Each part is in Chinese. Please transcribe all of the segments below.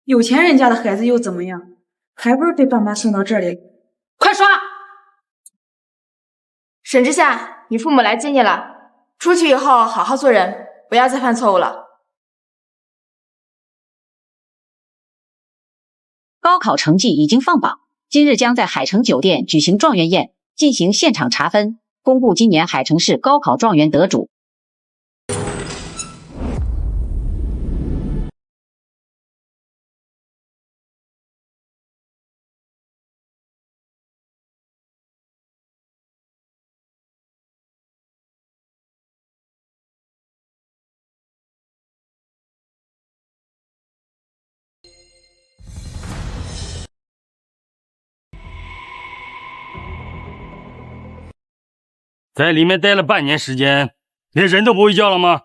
有錢人家的孩子又怎么样？还不是被爸妈送到这里。快刷！沈之夏，你父母来接你了。出去以后好好做人，不要再犯错误了。高考成绩已经放榜，今日将在海城酒店举行状元宴，进行现场查分，公布今年海城市高考状元得主。在里面待了半年时间，连人都不会叫了吗？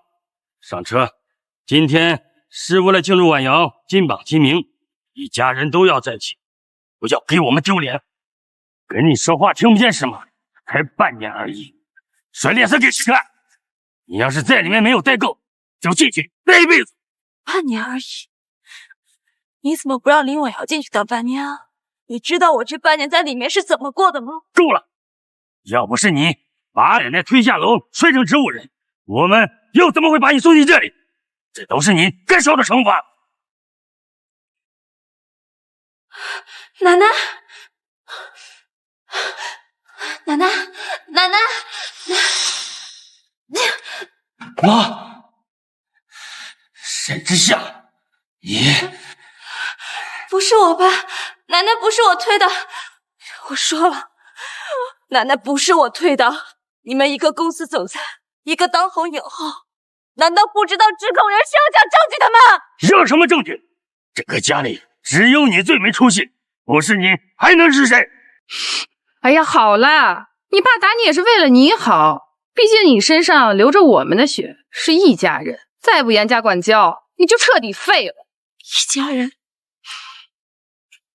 上车！今天是为了庆祝婉瑶金榜题名，一家人都要在一起，不要给我们丢脸。跟你说话听不见是吗？才半年而已，甩脸色给谁看？你要是在里面没有待夠，就进去待一輩子。半年而已，你怎么不让林婉瑶进去当半年啊？你知道我这半年在里面是怎麼過的嗎？夠了！要不是你把奶奶推下樓，摔成植物人，我們又怎麼會把你送進這裡？這都是你該受的懲罰。奶奶，奶奶，奶奶，媽，沈之夏，你不是我吧？奶奶不是我推的，我說了，奶奶不是我推的。你們一個公司總裁，一個當紅影后，難道不知道指控人是要講證據的嗎？要什麼證據？這個家裡只有你最沒出息，不是你還能是誰？哎呀，好啦，你爸打你也是為了你好，畢竟你身上流着我們的血，是一家人，再不嚴加管教，你就徹底廢了。一家人？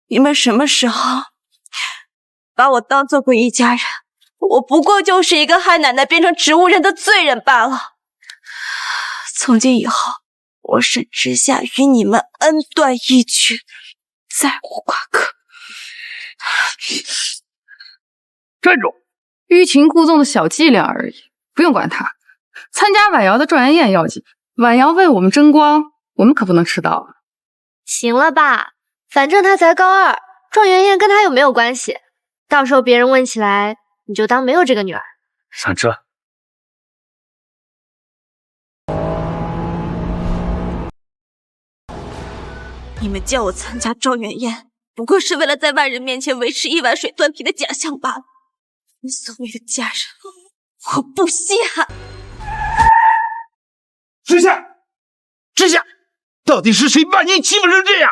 你們什麼時候把我當做過一家人？我不過就是一個害奶奶變成植物人的罪人罷了。從今以後，我沈之夏與你們恩斷義絕，再無瓜葛。站住！欲擒故縱的小伎倆而已，不用管他。參加婉瑤的狀元宴要緊，婉瑤為我們爭光，我們可不能遲到。行了吧，反正他才高二，狀元宴跟他有沒有關係？到時候別人問起來，你就當沒有這個女兒。上車。你們叫我參加狀元宴，不過是為了在外人面前維持一碗水端平的假象罷了。你所謂的家人，我不稀罕。之夏，之夏，到底是誰把你欺負成這樣？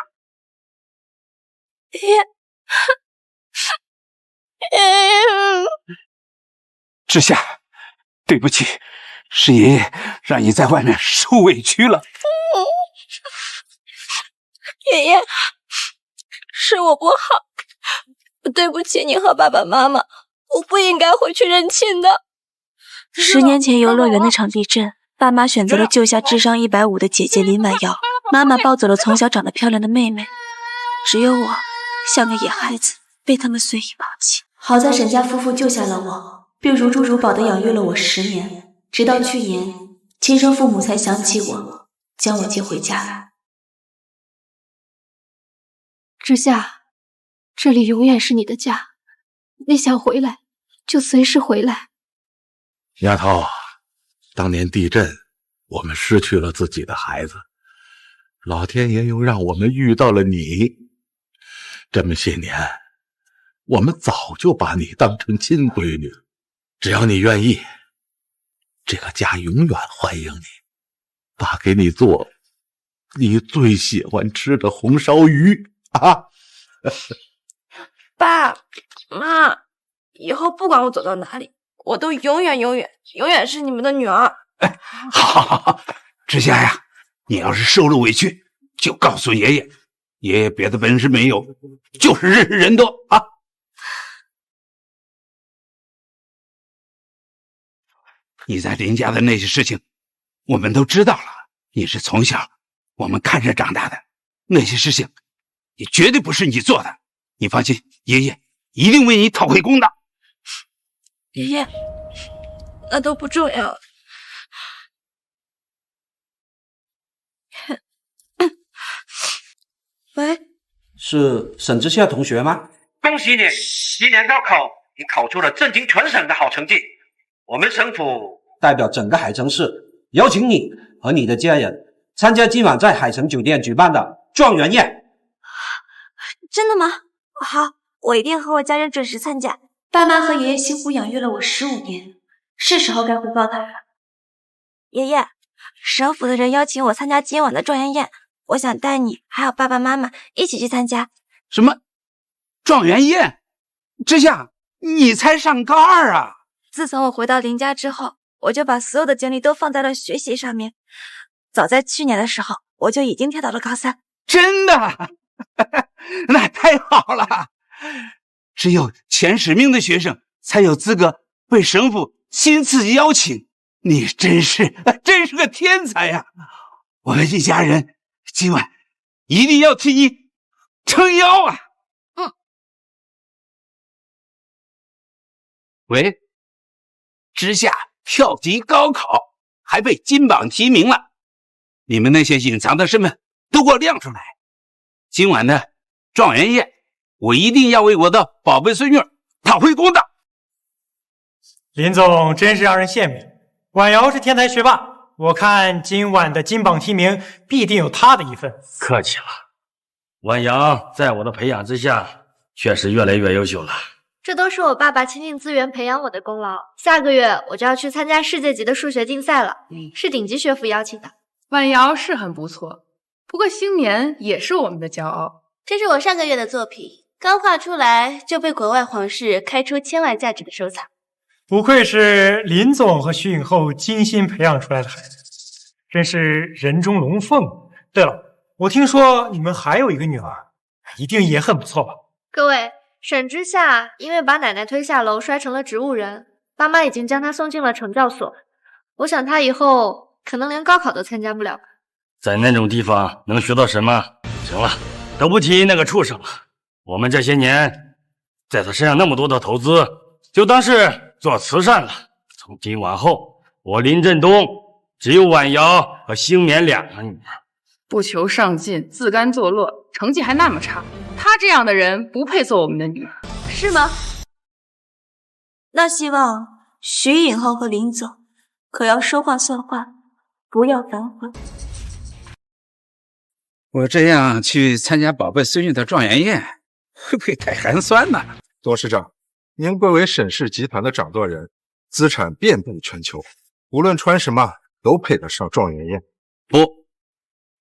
之夏，對不起，是爺爺讓你在外面受委屈了。爺爺，是我不好，對不起你和爸爸媽媽，我不應該回去認親的。10年前遊樂園那場地震，爸媽選擇了救下智商150的姐姐林婉瑤，媽媽抱走了從小長得漂亮的妹妹，只有我像個野孩子被他們隨意拋棄。好在沈家夫婦救下了我，並如珠如寶地養育了我10年，直到去年，親生父母才想起我，將我接回家來。之夏，這裡永遠是你的家，你想回來就隨時回來。丫頭，當年地震，我們失去了自己的孩子，老天爺又讓我們遇到了你。這麼些年，我們早就把你當成親閨女，只要你願意，這個家永遠歡迎你。爸給你做你最喜歡吃的紅燒魚啊！爸媽，以後不管我走到哪裡，我都永遠是你們的女兒。哎，好，之夏呀，你要是受了委屈，就告訴爺爺，爺爺別的本事沒有，就是認識人多啊。你在林家的那些事情，我們都知道了。你是從小我們看着長大的，那些事情也絕對不是你做的。你放心，爺爺一定為你討回公道。爺爺，那都不重要。喂，是沈之夏同学吗？恭喜你，今年高考你考出了震惊全省的好成绩。我们省府代表整个海城市，邀請你和你的家人參加今晚在海城酒店舉辦的狀元宴。真的嗎？好，我一定和我家人準時參加。爸媽和爺爺辛苦養育了我15年，是時候該回報他了。爺爺，省府的人邀請我參加今晚的狀元宴，我想帶你還有爸爸媽媽一起去參加。什麼狀元宴？之夏，你才上高2啊！自從我回到林家之後，我就把所有的精力都放在了學習上面。早在去年的時候，我就已經跳到了高3。真的？那太好了！只有前10名的學生才有資格被省府親自邀請。你真是個天才呀！我們一家人今晚一定要替你撐腰啊！喂，之夏跳級高考還被金榜題名了，你們那些隱藏的身份都給我亮出來！今晚的狀元宴，我一定要為我的寶貝孫女討回公道。林總真是讓人羨慕，婉瑤是天才學霸，我看今晚的金榜題名必定有她的一份。客氣了，婉瑤在我的培養之下，確實越來越優秀了。這都是我爸爸傾盡資源培養我的功勞。下個月我就要去參加世界級的數學競賽了，是頂級學府邀請的。婉瑤是很不錯，不過星棉也是我們的驕傲。這是我上個月的作品，剛畫出來就被國外皇室開出1000萬價值的收藏。不愧是林總和徐影后精心培養出來的孩子，真是人中龍鳳。對了，我聽說你們還有一個女兒，一定也很不錯吧？各位，沈之夏因為把奶奶推下樓摔成了植物人，爸媽已經將她送進了懲教所。我想她以後可能連高考都參加不了。在那種地方能學到什麼？行了，都不提那個畜生了。我們這些年在他身上那麼多的投資，就當是做慈善了。從今往後，我林振東只有婉瑤和星棉2個女兒。不求上進，自甘墮落，成績還那麼差，他這樣的人不配做我們的女兒。是嗎？那希望徐影后和林總可要說話算話，不要反悔。我這樣去參加寶貝孫女的狀元宴，會不會太寒酸呢？董事長，您貴為沈氏集團的掌舵人，資產遍佈全球，無論穿什麼都配得上狀元宴。不，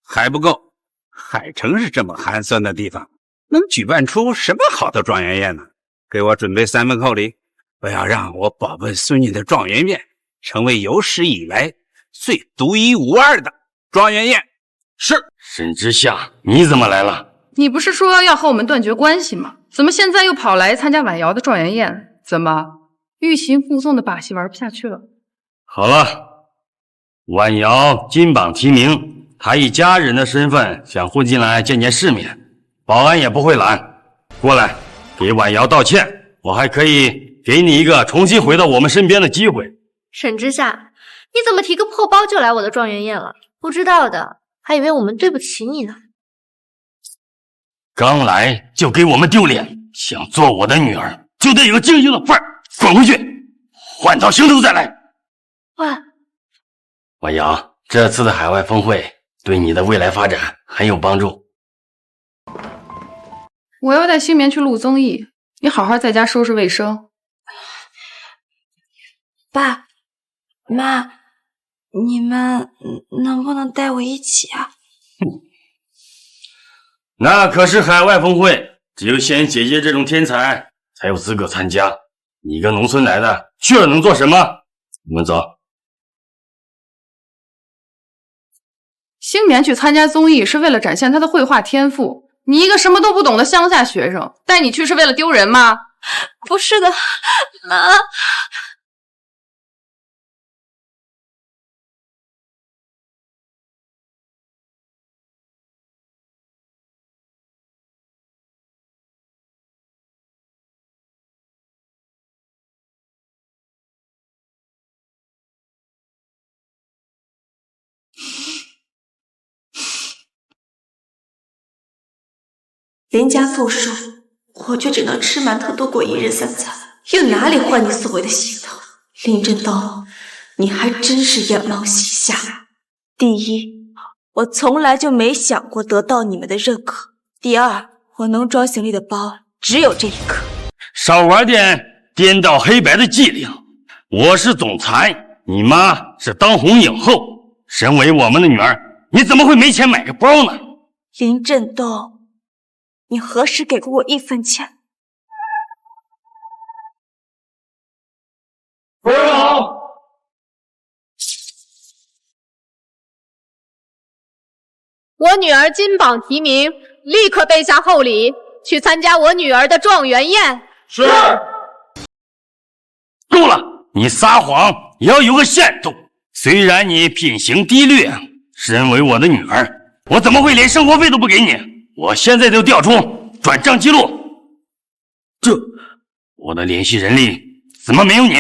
還不夠。海城是這麼寒酸的地方，能舉辦出什麼好的狀元宴呢？給我準備3份厚禮，我要讓我寶貝孫女的狀元宴成為有史以來最獨一無二的狀元宴。是。沈之夏，你怎麼來了？你不是說要和我們斷絕關係嗎？怎麼現在又跑來參加婉瑤的狀元宴？怎麼欲擒故縱的把戲玩不下去了？好了，婉瑤金榜題名，她以家人的身份想混進來見見世面，保安也不會攔。過來，給婉瑤道歉，我還可以給你一個重新回到我們身邊的機會。沈之夏，你怎麼提個破包就來我的狀元宴了？不知道的還以為我們對不起你呢。剛來就給我們丟臉，想做我的女兒就得有個精英的範兒，滾回去，換套行頭再來。婉瑤，這次的海外峰會對你的未來發展很有幫助。我要帶星棉去錄綜藝，你好好在家收拾衛生。爸媽，你們能不能帶我一起啊？那可是海外峰會，只有仙姐姐這種天才才有資格參加。你一個農村來的，去了能做什麼？我們走。星棉去參加綜藝是為了展現她的繪畫天賦，你一個什麼都不懂的鄉下學生，帶你去是為了丟人嗎？不是的，媽。林家富庶，我却只能吃馒头度過一日三餐，又哪里换你所謂的心疼？林振东，你還真是眼冒喜下。第一，我從來就沒想過得到你們的認可。第二，我能裝行李的包只有這一個。少玩點顛倒黑白的伎倆。我是總裁，你媽是當紅影后，身為我們的女兒，你怎麼會沒錢買個包呢？林振東，你何時給過我1分錢？夫人好。我女兒金榜題名，立刻备下厚礼，去參加我女兒的狀元宴。是。夠了，你撒謊也要有個限度。雖然你品行低劣，身為我的女兒，我怎麼會連生活費都不給你？我現在就調出轉賬記錄。這，我的聯繫人裡怎麼沒有你？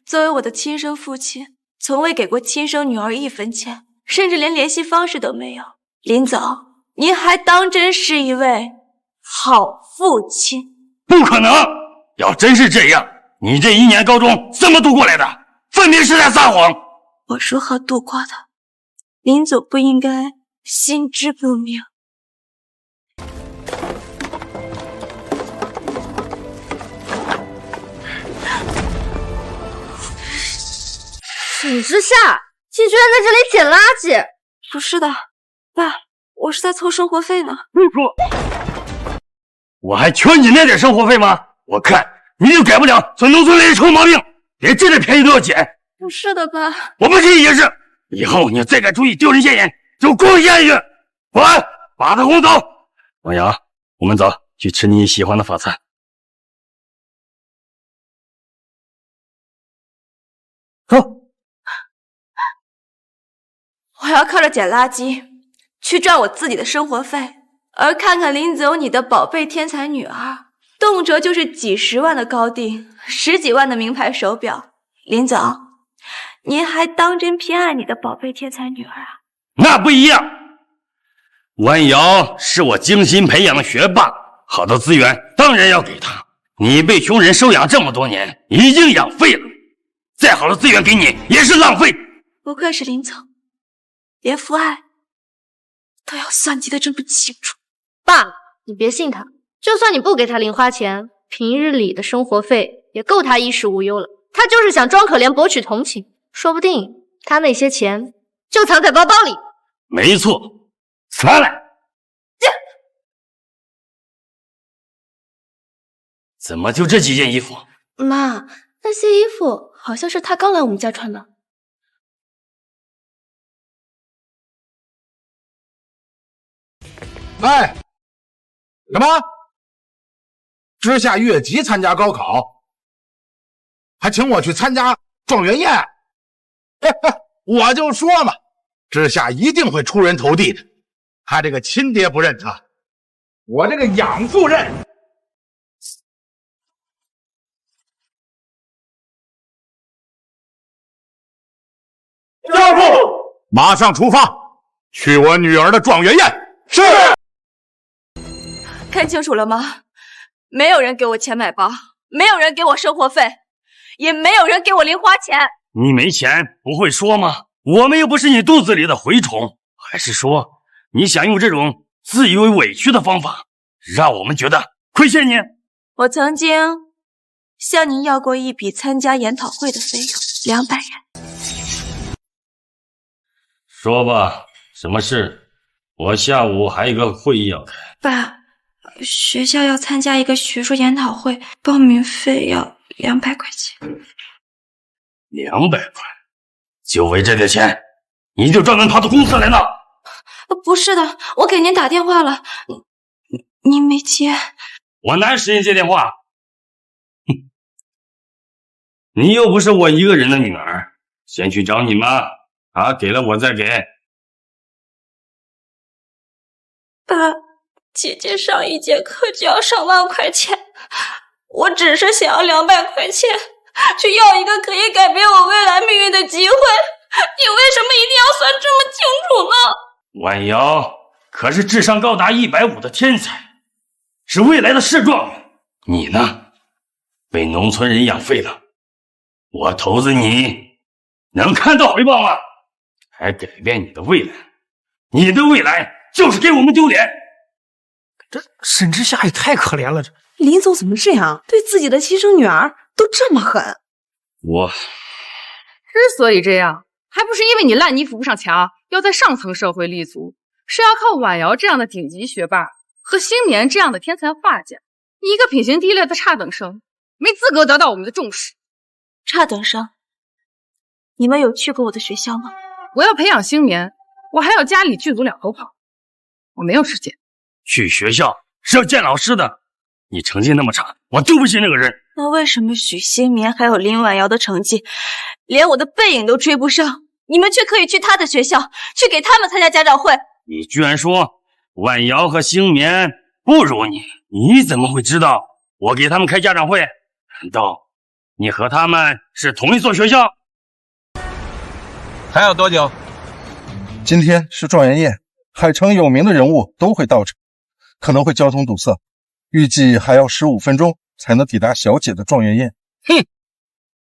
作為我的親生父親，從未給過親生女兒1分錢，甚至連聯繫方式都沒有。林總，您還當真是一位好父親？不可能！要真是這樣，你這1年高中怎麼度過來的？分明是在撒謊！我如何度過的？林總不應該心知肚明。沈之夏，你居然在這裡撿垃圾！不是的，爸，我是在湊生活費呢。不说，我還缺你那點生活費嗎？我看你就改不了村農村裡的臭毛病，連這點便宜都要撿。不是的，爸。我不信也是。以後你再敢出去丟人现眼，就滚下去！滚，把他轰走。王阳，我們走，去吃你喜歡的法餐。走。我要靠着撿垃圾去賺我自己的生活費，而看看林總你的寶貝天才女兒，動輒就是幾十萬的高定，10幾萬的名牌手錶。林總，您還當真偏愛你的寶貝天才女兒啊？那不一樣，萬瑤是我精心培養的學霸，好的資源當然要給她。你被窮人收養這麼多年，已經養廢了，再好的資源給你也是浪費。不愧是林總，連父愛都要算計得這麼清楚。爸，你別信他，就算你不給他零花錢，平日裡的生活費也夠他衣食無憂了。他就是想裝可憐博取同情，說不定他那些錢就藏在包包裡。沒錯，拿來。怎麼就這幾件衣服？媽，那些衣服好像是他剛來我們家穿的。哎，什麼？之夏越级參加高考，還請我去參加狀元宴？我就說嘛，之夏一定會出人頭地的。他這個親爹不認他，我這個養父認。教父，馬上出發，去我女兒的狀元宴。是。看清楚了嗎？沒有人給我錢買包，沒有人給我生活費，也沒有人給我零花錢。你沒錢不會說嗎？我們又不是你肚子裡的蛔蟲，還是說你想用這種自以為委屈的方法，讓我們覺得虧欠你？我曾經向您要過一筆參加研討會的費用，200元。說吧，什麼事？我下午還有一個會議要開。爸，學校要參加一個學術研討會，報名費要200塊錢。200塊？就為這點錢，你就專門跑到公司來鬧？不是的，我給您打電話了，您沒接。我哪有時間接電話？哼，你又不是我一個人的女兒，先去找你媽，她給了我再給。爸，姐姐上一節課就要上萬塊錢，我只是想要200塊錢，去要一個可以改變我未來命運的機會，你為什麼一定要算這麼清楚呢？婉瑤可是智商高達150的天才，是未来的市状元，你呢，被农村人养废了。我投资你，能看到回报吗？还改变你的未来？你的未来就是给我们丢脸。这沈之夏也太可怜了，这林总怎么这样，对自己的亲生女儿都这么狠？我之所以这样，还不是因为你烂泥扶不上墙，要在上层社会立足，是要靠婉瑶这样的顶级学霸和星棉这样的天才画家，你一个品行低劣的差等生，没资格得到我们的重视。差等生，你们有去过我的学校吗？我要培养星棉，我还要家里剧组2头跑，我没有时间。去学校是要见老師的，你成績那麼差，我對不起那個人。那為什麼許星棉還有林婉瑤的成績連我的背影都追不上，你們卻可以去他的學校，去給他們參加家長會？你居然說婉瑤和星棉不如你，你怎麼會知道我給他們開家長會？難道你和他們是同一所學校？還要多久？今天是狀元宴，海城有名的人物都會到場，可能會交通堵塞，預計還要15分鐘才能抵達小姐的狀元宴。哼，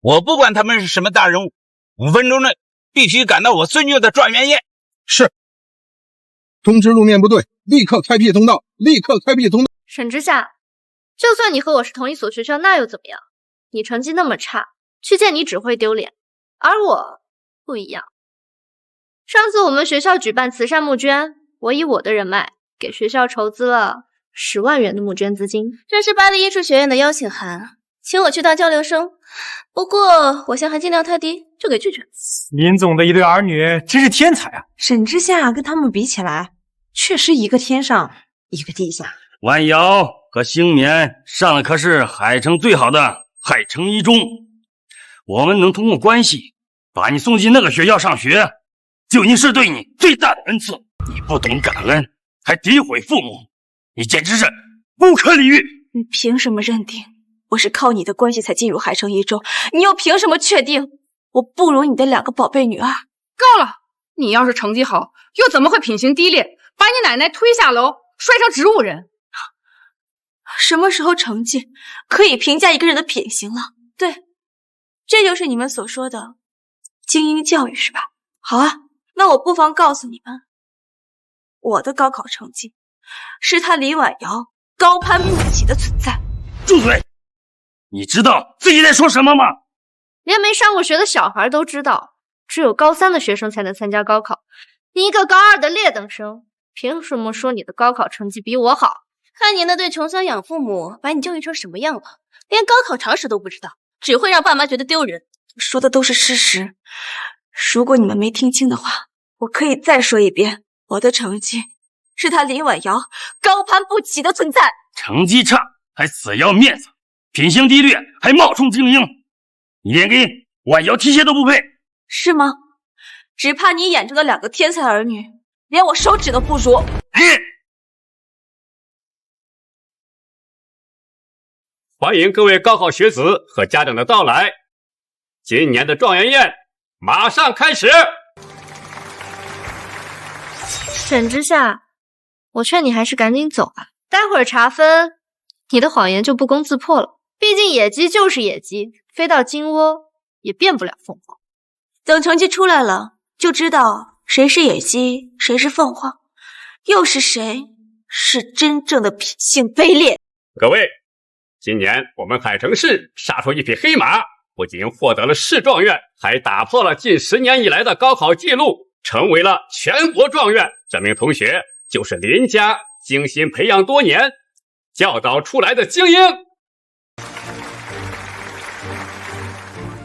我不管他們是什麼大人物，5分鐘內必須趕到我孫女的狀元宴。是。通知路面部隊，立刻開闢通道，立刻開闢通道。沈之夏，就算你和我是同一所學校，那又怎麼樣？你成績那麼差，去見你只會丟臉，而我不一樣。上次我們學校舉辦慈善募捐，我以我的人脈給學校籌資了10萬元的募捐資金。這是巴黎藝術學院的邀請函，請我去當交流生，不過我項還盡量太低，就給拒絕。林總的一對兒女真是天才啊！沈之夏跟他們比起來，確實一個天上，一個地下。婉瑤和星棉上的可是海城最好的海城一中，我們能通過關係把你送進那個學校上學，就已經是對你最大的恩賜。你不懂感恩，還詆毀父母，你簡直是不可理喻。你憑什麼認定我是靠你的關係才進入海城一中？你又憑什麼確定我不如你的2個寶貝女兒？夠了！你要是成績好，又怎麼會品行低劣，把你奶奶推下樓，摔成植物人？什麼時候成績可以評價一個人的品行了？對，這就是你們所說的精英教育是吧？好啊，那我不妨告訴你們，我的高考成績是他李婉瑤高攀不起的存在。住嘴！你知道自己在說什麼嗎？連沒上過學的小孩都知道，只有高3的學生才能參加高考。你一個高2的劣等生，憑什麼說你的高考成績比我好？看你那對窮酸養父母把你教育成什麼樣了，連高考常識都不知道，只會讓爸媽覺得丟人。說的都是事實，如果你們沒聽清的話，我可以再說一遍，我的成績是他林婉瑤高攀不起的存在。成績差還死要面子，品行低劣還冒充精英，你連給婉瑤提鞋都不配，是嗎？只怕你眼中的2個天才兒女連我手指都不如。歡迎各位高考學子和家長的到來，今年的狀元宴馬上開始。沈之夏，我勸你還是趕緊走吧，待會兒查分，你的謊言就不攻自破了。畢竟野雞就是野雞，飛到金窩也變不了鳳凰。等成績出來了，就知道誰是野雞，誰是鳳凰，又是誰是真正的品性卑劣。各位，今年我們海城市殺出一匹黑馬，不僅獲得了市狀元，還打破了近10年以來的高考記錄，成為了全國狀元。這名同學就是林家精心培養多年、教導出來的精英。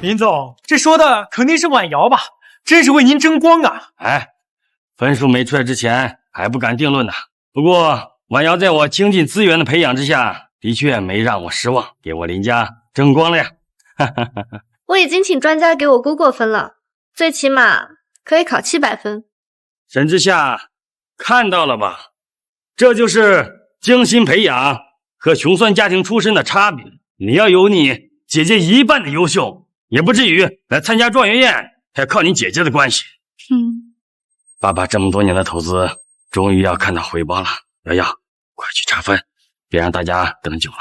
林總，這說的肯定是婉瑤吧？真是為您爭光啊！哎，分數沒出來之前還不敢定論呢。不過婉瑤在我傾盡資源的培養之下，的確沒讓我失望，給我林家爭光了呀。我已經請專家給我估過分了，最起碼可以考700分。沈之夏，看到了吧？這就是精心培養和窮酸家庭出身的差別。你要有你姐姐1半的優秀，也不至於來參加狀元宴，還靠你姐姐的關係。爸爸這麼多年的投資，終於要看到回報了。瑤瑤，快去查分，别让大家等久了。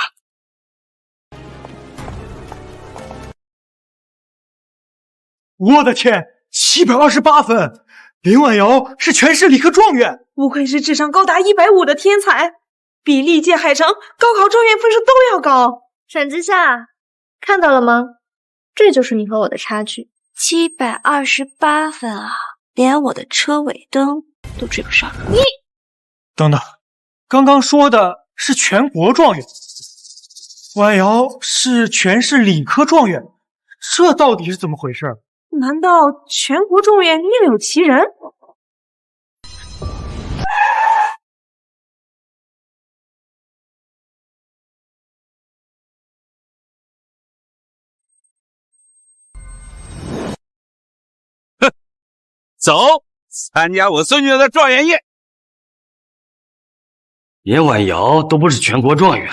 我的天，728分！林婉瑶是全市理科状元，不愧是智商高达150的天才，比历届海城高考状元分数都要高。沈之夏，看到了吗？这就是你和我的差距。 728分啊，连我的车尾灯都追不上。你等等，刚刚说的是全国状元，婉瑶是全市理科状元，这到底是怎么回事？难道全国状元另有其人？走，参加我孙女的状元宴。连婉瑶都不是全国状元，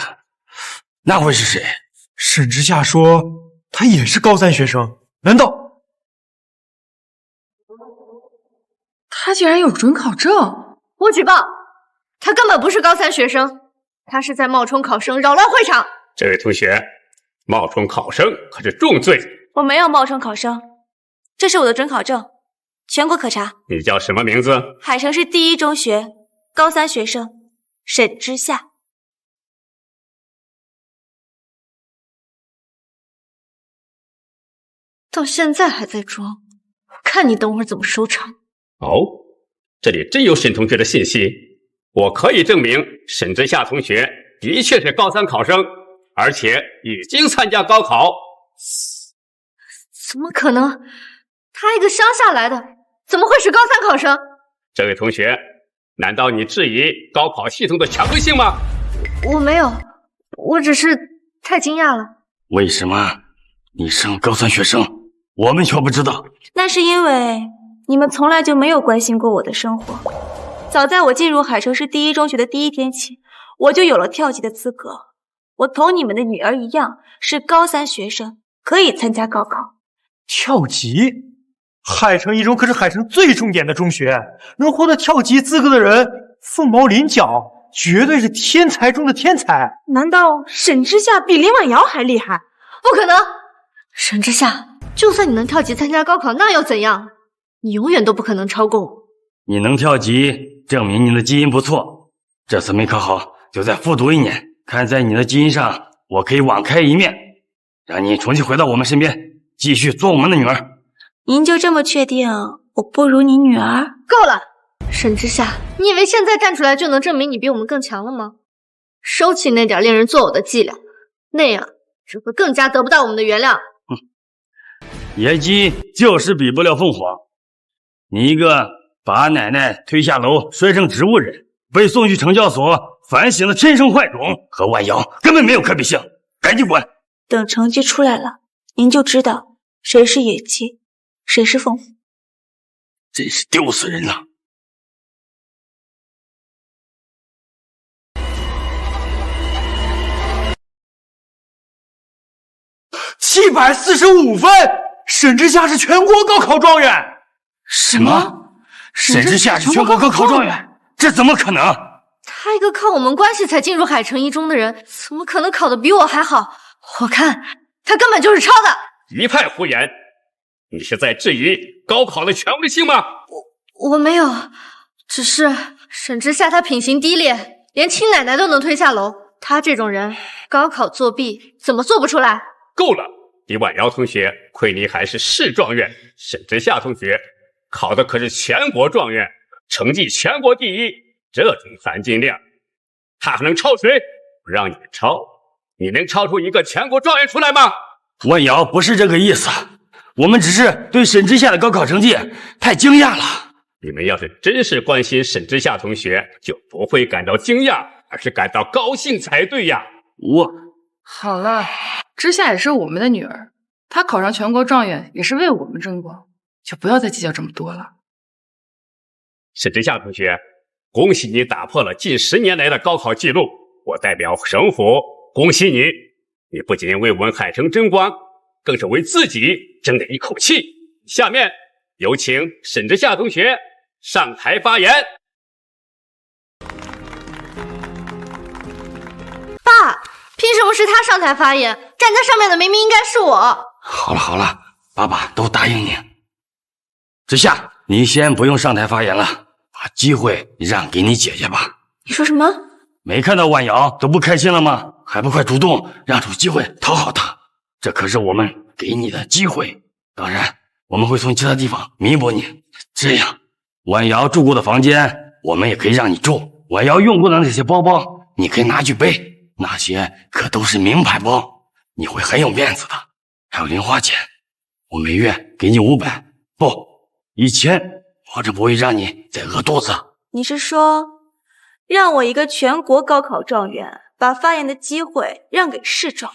那会是谁？沈之夏说他也是高3学生，难道他竟然有准考证？我举报，他根本不是高3学生，他是在冒充考生扰乱会场。这位同学，冒充考生可是重罪。我没有冒充考生，这是我的准考证，全国可查。你叫什么名字？海城市第一中学高3学生沈之夏。到现在还在装，我看你等会儿怎么收场。哦，这里真有沈同学的信息，我可以证明沈之夏同学的确是高3考生，而且已經參加高考。怎麼可能？他一個鄉下來的，怎麼會是高3考生？這位同學，難道你質疑高考系統的權威性嗎？我沒有，我只是太驚訝了。為什麼你生高3學生，我們卻不知道？那是因為你們從來就沒有關心過我的生活。早在我進入海城市第一中學的第一天起，我就有了跳級的資格。我同你們的女兒一樣，是高3學生，可以參加高考。跳級？海城一中可是海城最重點的中學，能獲得跳級資格的人鳳毛麟角，絕對是天才中的天才。難道沈之夏比林婉瑤還厲害？不可能！沈之夏，就算你能跳級參加高考，那又怎樣？你永遠都不可能超過我。你能跳級，證明你的基因不錯。這次沒考好，就再復讀1年，看在你的基因上，我可以網開一面，讓你重新回到我們身邊，繼續做我們的女兒。您就這麼確定我不如你女兒？夠了，沈之夏，你以為現在站出來就能證明你比我們更強了嗎？收起那點令人作嘔的伎倆，那樣只會更加得不到我們的原諒。野雞就是比不了鳳凰。你一個把奶奶推下樓摔成植物人，被送去懲教所反省的天生壞種，和婉瑤根本沒有可比性，趕緊滾！等成績出來了，您就知道誰是野雞，誰是鳳凰。真是丟死人了。745分，沈之夏是全國高考狀元。什麼？沈之夏是全國高考狀元？這怎麼可能？他一個靠我們關係才進入海城一中的人，怎麼可能考得比我還好？我看他根本就是抄的。一派胡言！你是在質疑高考的權威性嗎？我沒有，只是沈之夏他品行低劣，連親奶奶都能推下樓。他這種人，高考作弊怎麼做不出來？夠了！李婉瑤同學，虧你還是市狀元，沈之夏同學考的可是全國狀元，成績全國第一，這種含金量，他還能超誰？不讓你超，你能超出一個全國狀元出來嗎？婉瑤不是這個意思，我們只是對沈之夏的高考成績太驚訝了。你們要是真是關心沈之夏同學，就不會感到驚訝，而是感到高興才對呀。好了，之夏也是我們的女兒，她考上全國狀元也是為我們爭光，就不要再計較這麼多了。沈之夏同學，恭喜你打破了近10年來的高考記錄，我代表省府恭喜你，你不僅為我們海城爭光，更是為自己爭了一口氣。下面有請沈之夏同學上台發言。憑什麼是他上台發言？站在上面的明明應該是我。好了好了，爸爸都答應你。之夏，你先不用上台发言了，把机会让给你姐姐吧。你说什么？没看到婉瑶都不开心了吗？还不快主动让出机会讨好她？这可是我们给你的机会。当然，我们会从其他地方弥补你。这样，婉瑶住过的房间，我们也可以让你住。婉瑶用过的那些包包，你可以拿去背。那些可都是名牌包，你会很有面子的。还有零花钱，我每月给你500，不，1000，保证不会让你再饿肚子。你是说，讓我一個全國高考狀元，把發言的機會讓給市狀元，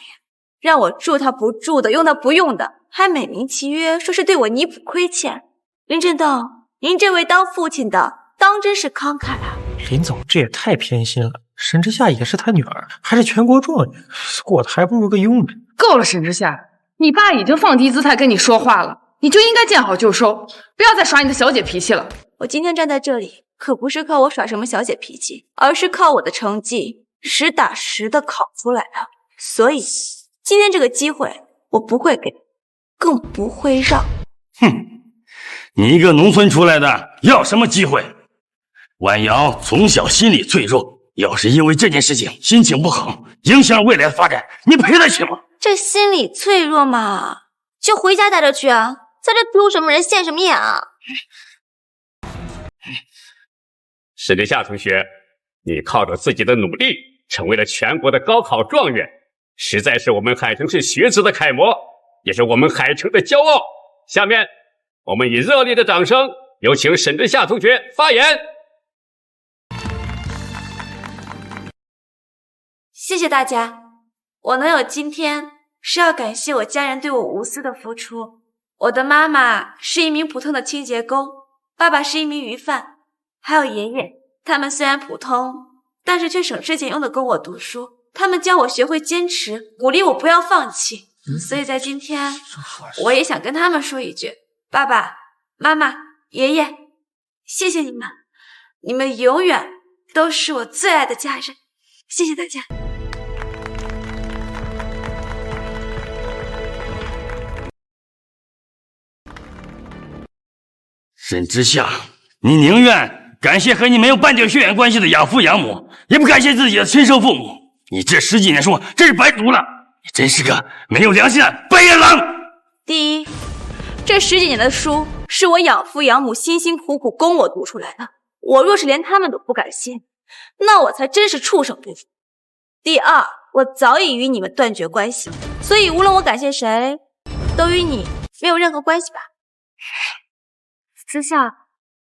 讓我住他不住的，用他不用的，還美名其曰說是對我彌補虧欠。林振道，您這位當父親的，當真是慷慨啊！林總，這也太偏心了。沈之夏也是他女兒，還是全國狀元，過得還不如個傭人。夠了，沈之夏，你爸已經放低姿態跟你說話了，你就應該見好就收，不要再耍你的小姐脾氣了。我今天站在這裡，可不是靠我耍什麼小姐脾氣，而是靠我的成績實打實的考出來的。所以今天這個機會我不會給，更不會讓。哼，你一個農村出來的，要什麼機會？婉瑤從小心理脆弱，要是因為這件事情心情不好，影響未來的發展，你賠得起嗎？這心理脆弱嘛，就回家待着去啊，在這丟什麼人現什麼眼啊！沈之夏同學，你靠着自己的努力，成為了全國的高考狀元，實在是我們海城市學子的楷模，也是我們海城的驕傲。下面，我們以熱烈的掌聲，有請沈之夏同學發言。謝謝大家，我能有今天是要感謝我家人對我無私的付出。我的媽媽是一名普通的清潔工，爸爸是一名魚販，還有爺爺。他們雖然普通，但是卻省吃儉用的供我讀書。他們教我學會堅持，鼓勵我不要放棄。所以在今天，我也想跟他們說一句：爸爸媽媽爺爺，謝謝你們，你們永遠都是我最愛的家人。謝謝大家。沈之夏，你寧願感謝和你沒有半點血緣關係的養父養母，也不感謝自己的親生父母。你這10幾年書真是白讀了，你真是個沒有良心的白眼狼。第一，這10幾年的書是我養父養母辛辛苦苦供我讀出來的，我若是連他們都不敢信，那我才真是畜生對付。第二，我早已與你們斷絕關係，所以無論我感謝誰，都與你沒有任何關係吧。之夏，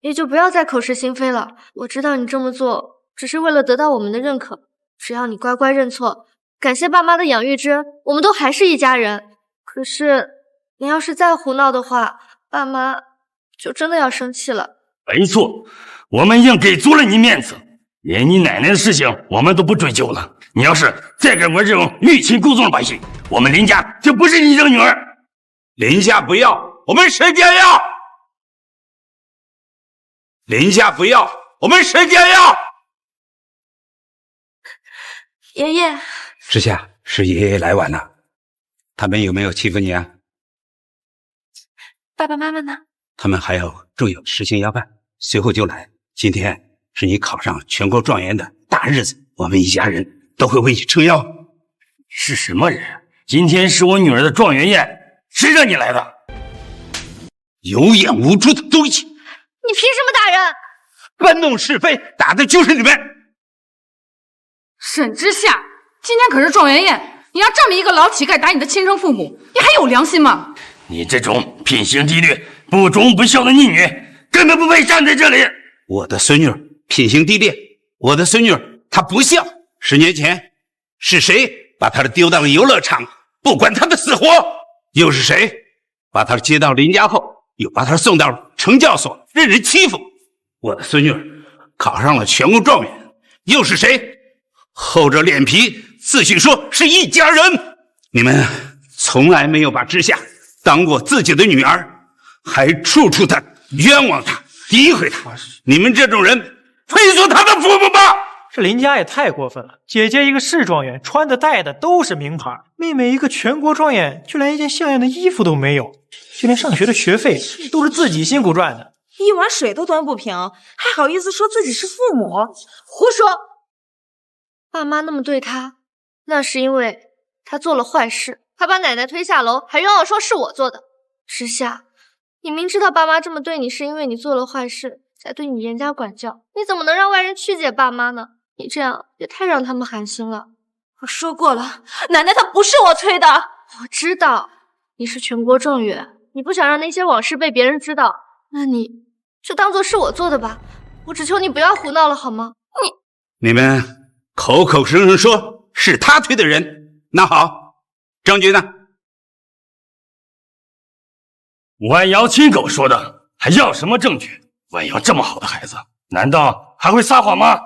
你就不要再口是心非了。我知道你這麼做只是為了得到我們的認可，只要你乖乖認錯，感謝爸媽的養育之恩，我們都還是一家人。可是你要是再胡鬧的話，爸媽就真的要生氣了。沒錯，我們已經給足了你面子，連你奶奶的事情我們都不追究了。你要是再跟我這種欲擒故縱的把戲，我們林家就不是你這個女兒。林家不要，我們沈家要。林家不要，我們沈家要。爺爺，之夏，是爺爺來晚了，他們有沒有欺負你啊？爸爸媽媽呢？他們還有重要事情要辦，隨後就來。今天是你考上全國狀元的大日子，我們一家人都會為你撐腰。是什麼人？今天是我女兒的狀元宴，誰讓你來的？有眼無珠的東西！你憑什麼打人？搬弄是非，打的就是你們。沈之夏，今天可是狀元宴，你讓這麼一個老乞丐打你的親生父母，你還有良心嗎？你這種品行低劣、不忠不孝的逆女，根本不配站在這裡。我的孫女品行低劣，我的孫女她不孝。10年前是誰把她丟到了遊樂場，不管她的死活？又是誰把她接到林家後，又把她送到懲教所任人欺負？我的孫女考上了全國狀元，又是誰厚着臉皮自詡說是一家人？你們從來沒有把之夏當過自己的女兒，還處處的冤枉她、詆毀她。你們這種人配做她的父母嗎？林家也太过分了，姐姐一个市状元，穿的戴的都是名牌，妹妹一个全国状元，就连一件像样的衣服都没有，就连上学的学费都是自己辛苦赚的，一碗水都端不平，还好意思说自己是父母？胡说！爸妈那么对他，那是因为他做了坏事，他把奶奶推下楼，还冤枉说是我做的。之夏，你明知道爸妈这么对你是因为你做了坏事，才对你严加管教，你怎么能让外人曲解爸妈呢？你这样也太让他们寒心了。我说过了，奶奶她不是我推的。我知道你是全国状元，你不想让那些往事被別人知道，那你就當作是我做的吧。我只求你不要胡鬧了好嗎？你們口口聲聲說是他推的人，那好，證據呢？婉瑤親口說的，還要什麼證據？婉瑤這麼好的孩子，難道還會撒謊嗎？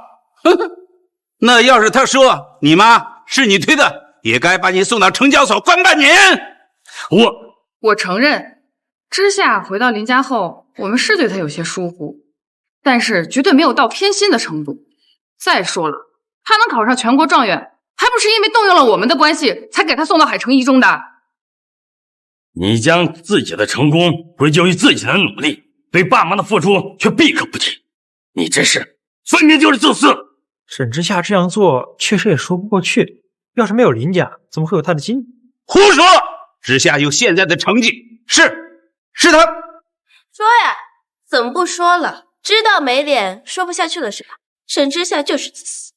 那要是他說你媽是你推的，也該把你送到懲教所關半年。我承認，之夏回到林家後，我們是對他有些疏忽，但是絕對沒有到偏心的程度。再說了，他能考上全國狀元，還不是因為動用了我們的關係，才給他送到海城一中的。你將自己的成功歸咎於自己的努力，對爸媽的付出卻避而不提，你這是分明就是自私。沈之夏這樣做確實也說不過去，要是沒有林家，怎麼會有他的今日？胡說！之夏有現在的成績，是他。說呀，怎麼不說了？知道沒臉，說不下去了是吧？沈之夏就是自私。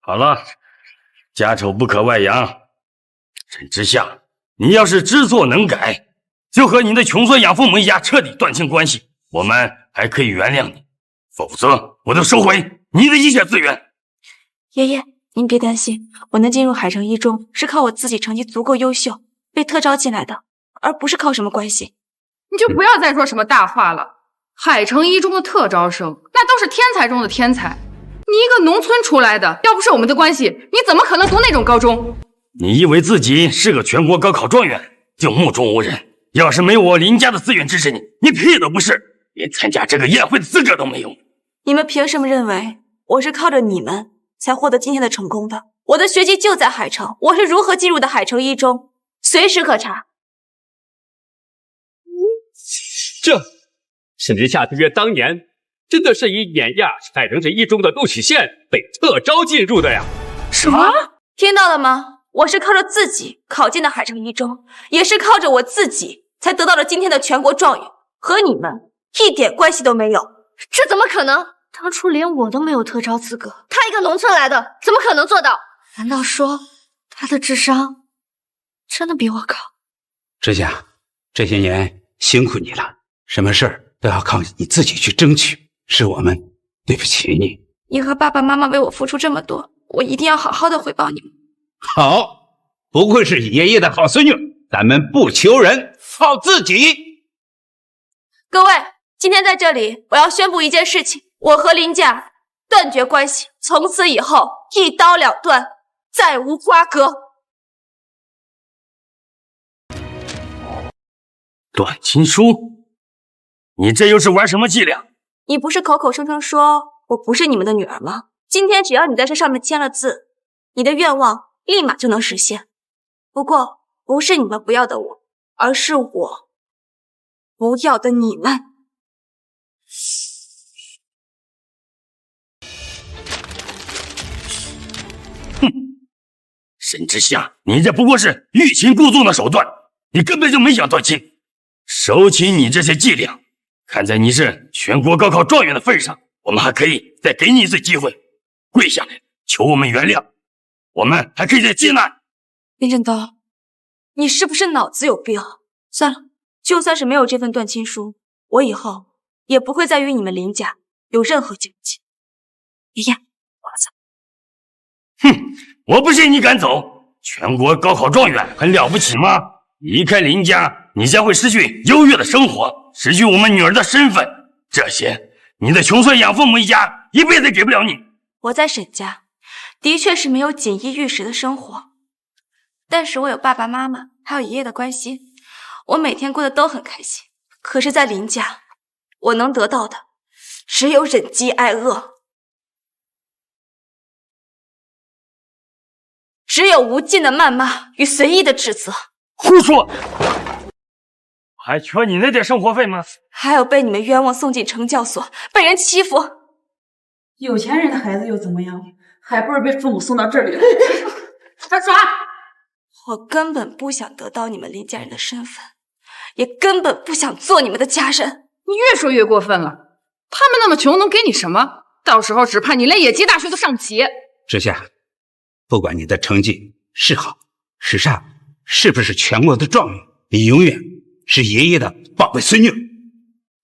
好了，家醜不可外揚。沈之夏，你要是知錯能改，就和你的窮酸養父母一家徹底斷清關係，我們還可以原諒你。否則，我就收回你的一切資源。爺爺，您別擔心，我能進入海城一中，是靠我自己成績足夠優秀，被特招進來的，而不是靠什麼關係。你就不要再說什麼大話了。海城一中的特招生，那都是天才中的天才。你一個農村出來的，要不是我們的關係，你怎麼可能讀那種高中？你以為自己是個全國高考狀元，就目中無人？要是沒有我林家的資源支持你，你屁都不是，連參加這個宴會的資格都沒有。你們憑什麼認為我是靠着你們才獲得今天的成功的？我的學籍就在海城，我是如何進入的海城一中，隨時可查。這沈之夏對於當年真的是以碾壓海城市一中的陸啟憲被特招進入的呀。什麼？聽到了嗎？我是靠着自己考進的海城一中，也是靠着我自己才得到了今天的全國狀元，和你們一點關係都沒有。這怎麼可能？當初連我都沒有特招資格，他一個農村來的，怎麼可能做到？難道說他的智商真的比我高？之夏，這些年辛苦你了，什麼事都要靠你自己去爭取，是我們對不起你。你和爸爸媽媽為我付出這麼多，我一定要好好的回報你們。好，不愧是爺爺的好孫女，咱們不求人，靠自己。各位，今天在這裡，我要宣布一件事情，我和林家斷絕關係，從此以後一刀兩斷，再無瓜葛。斷親書？你這又是玩什麼伎倆？你不是口口聲聲說我不是你們的女兒嗎？今天只要你在這上面簽了字，你的願望立馬就能實現。不過，不是你們不要的我，而是我不要的你們。哼，沈之夏，你這不過是欲擒故縱的手段，你根本就沒想斷親。收起你這些伎倆，看在你是全國高考狀元的份上，我們還可以再給你一次機會，跪下來求我們原諒，我們還可以再接納。林正刀，你是不是腦子有病？算了，就算是沒有這份斷親書，我以後也不會再與你們林家有任何交集。爺爺，我走。哼，我不信你敢走。全國高考狀元很了不起嗎？離開林家，你將會失去優越的生活，失去我們女兒的身份。這些，你的窮酸養父母一家一輩子給不了你。我在沈家，的確是沒有錦衣玉食的生活，但是我有爸爸媽媽，還有爺爺的關心，我每天過得都很開心。可是在林家，我能得到的只有忍飢挨餓。只有無盡的謾罵與隨意的指責。胡說！還缺你那點生活費嗎？還有被你們冤枉送進懲教所，被人欺負。有錢人的孩子又怎麼樣？還不是被父母送到這裡了。他耍！我根本不想得到你們林家人的身份，也根本不想做你們的家人。你越说越過分了。他們那麼窮，能給你什么？到時候只怕你连野鸡大學都上不起。之夏，不管你的成績是好是差，是不是全国的状元，你永遠是爺爺的寶貝孫女。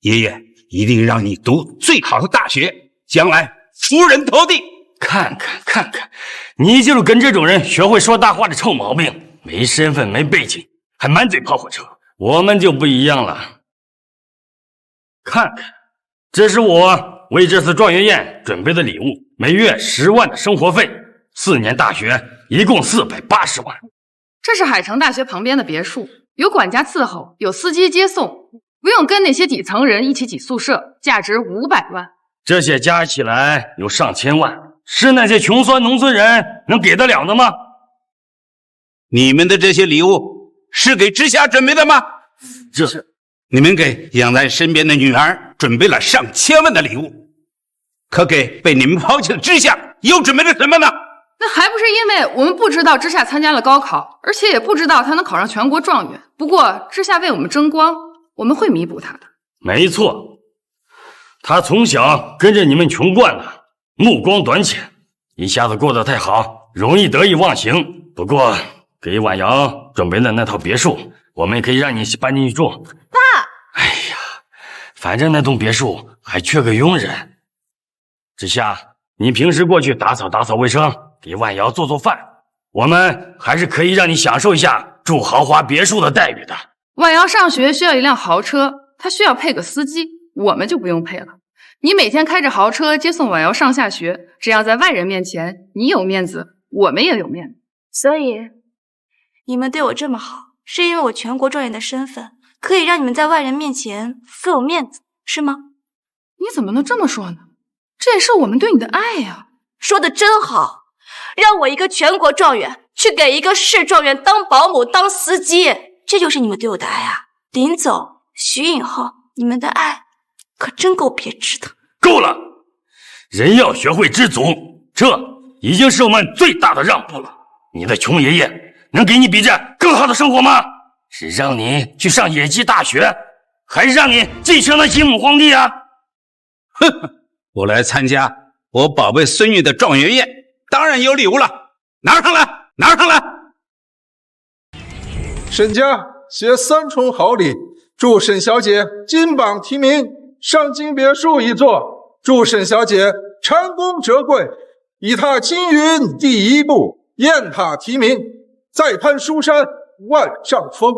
爺爺一定讓你讀最好的大學，將來出人頭地。看看，你就是跟這種人學會說大話的臭毛病，沒身份沒背景，還滿嘴跑火車。我們就不一樣了。看看，這是我為這次狀元宴準備的禮物，每月10萬的生活費，4年大學一共480萬。這是海城大學旁邊的別墅，有管家伺候，有司機接送，不用跟那些底層人一起擠宿舍，價值500萬。這些加起來有上千萬，是那些窮酸農村人能給得了的嗎？你們的這些禮物是給之夏準備的嗎？你們給養在身邊的女兒準備了上千萬的禮物，可給被你們拋棄的之夏又準備了什麼呢？那還不是因為我們不知道之夏參加了高考，而且也不知道他能考上全國狀元。不過之夏為我們爭光，我們會彌補他的。沒錯，他從小跟着你們窮慣了，目光短淺，一下子過得太好，容易得意忘形。不過給婉瑤準備的那套別墅，我們也可以讓你搬進去住。爸，哎呀，反正那棟別墅還缺個傭人。之夏，你平時過去打掃衛生，給婉瑤做飯，我們還是可以讓你享受一下住豪華別墅的待遇的。婉瑤上學需要一輛豪車，她需要配個司機，我們就不用配了。你每天開着豪車接送婉瑤上下學，這樣在外人面前你有面子，我們也有面子。所以你們對我這麼好，是因為我全國狀元的身份可以讓你們在外人面前富有面子，是嗎？你怎麼能這麼說呢？這也是我們對你的愛呀。說的真好，讓我一個全國狀元去給一個市狀元當保姆當司機，這就是你們對我的愛啊！臨走許影後，你們的愛可真夠別致的。夠了，人要學會知足，這已經是我們最大的讓步了。你的窮爺爺能給你比這更好的生活嗎？是讓你去上野雞大學，還是讓你繼承了金母皇帝啊？哼，我來參加我寶貝孫女的狀元宴，當然有禮物了，拿上來，拿上來。沈家攜3重好禮，祝沈小姐金榜題名，上京別墅一座，祝沈小姐蟾宮折桂，已踏青雲第一步，雁塔題名，再攀書山萬丈峰。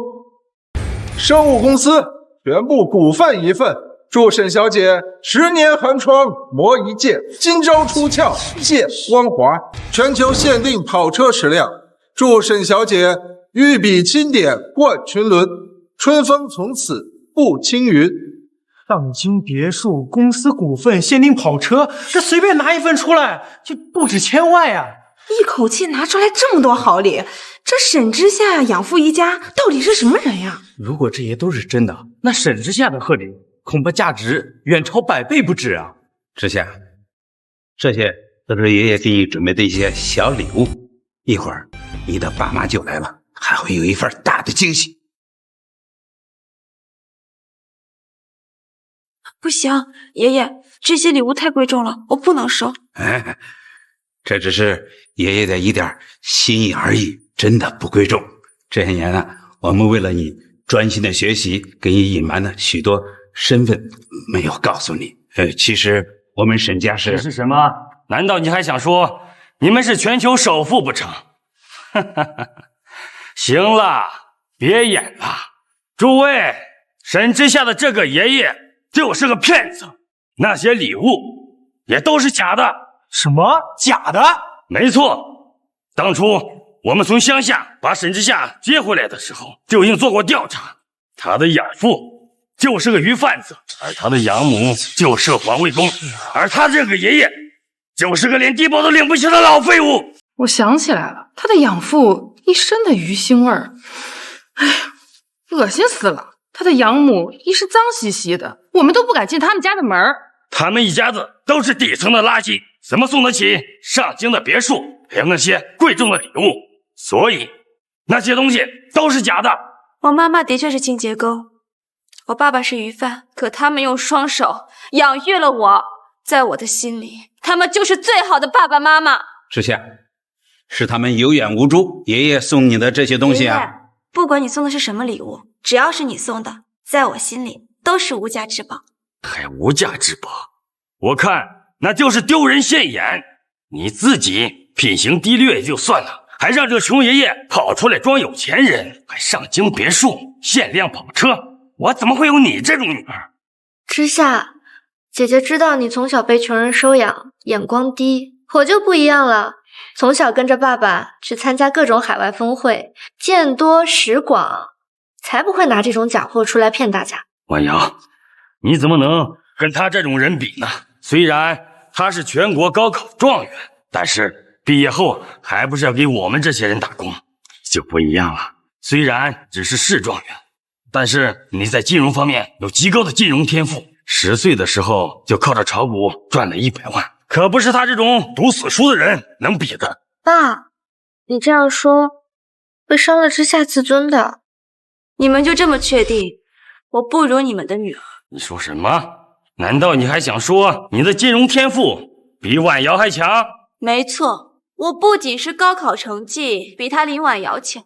生物公司全部股份一份，祝沈小姐10年寒窗磨一劍，今朝出鞘見光華。全球限定跑車10輛，祝沈小姐御筆欽點冠群倫，春風從此不輕雲。上京別墅公司股份限定跑車，這隨便拿一份出來就不止1000萬呀！一口氣拿出來這麼多好禮，這沈之夏養父一家到底是什麼人呀？如果這些都是真的，那沈之夏的賀禮恐怕價值遠超100倍不止啊！之夏，這些都是爺爺給你準備的一些小禮物，一會兒你的爸媽就來了，還會有一份大的驚喜。不行，爺爺，這些禮物太貴重了，我不能收。哎，這只是爺爺的一點心意而已，真的不貴重。這些年呢，我們為了你專心的學習，給你隱瞞了許多身份，沒有告訴你。其實我們沈家是……這是什麼？難道你還想說你們是全球首富不成？哈哈哈！行了，別演了，諸位，沈之夏的這個爺爺就是個騙子，那些禮物也都是假的。什麼？假的？沒錯，當初我們從鄉下把沈之夏接回來的時候，就已經做過調查，他的養父就是個魚販子，而他的養母就是個環衛工，而他這個爺爺就是個連低保都領不起的老廢物。我想起来了，他的養父一身的魚腥味儿，哎呀，恶心死了。他的养母一是脏兮兮的，我们都不敢进他们家的门儿。他们一家子都是底层的垃圾，怎么送得起上京的別墅，還有那些貴重的禮物？所以那些東西都是假的。我媽媽的確是清潔工，我爸爸是魚販，可他們用雙手養育了我，在我的心裡，他們就是最好的爸爸媽媽。知夏，是他們有眼無珠，爺爺送你的這些東西啊。不管你送的是什麼禮物，只要是你送的，在我心裡都是無價之寶。還無價之寶？我看那就是丟人現眼。你自己品行低劣也就算了，還讓這個窮爺爺跑出來裝有錢人，還上京別墅、限量跑車。我怎麼會有你這種女兒？知夏，姐姐知道你從小被窮人收養，眼光低，我就不一樣了。從小跟着爸爸去參加各種海外峰會，見多識廣，才不會拿這種假貨出來騙大家。婉瑤，你怎麼能跟他這種人比呢？雖然他是全國高考狀元，但是畢業後還不是要給我們這些人打工，就不一樣了。雖然只是市狀元，但是你在金融方面有極高的金融天賦，10歲的時候就靠着炒股賺了100萬。可不是他這種讀死書的人能比的。爸，你這樣說會傷了知夏自尊的。你們就這麼確定我不如你們的女兒？你說什麼？難道你還想說你的金融天賦比婉瑤還強？沒錯，我不僅是高考成績比她林婉瑤強，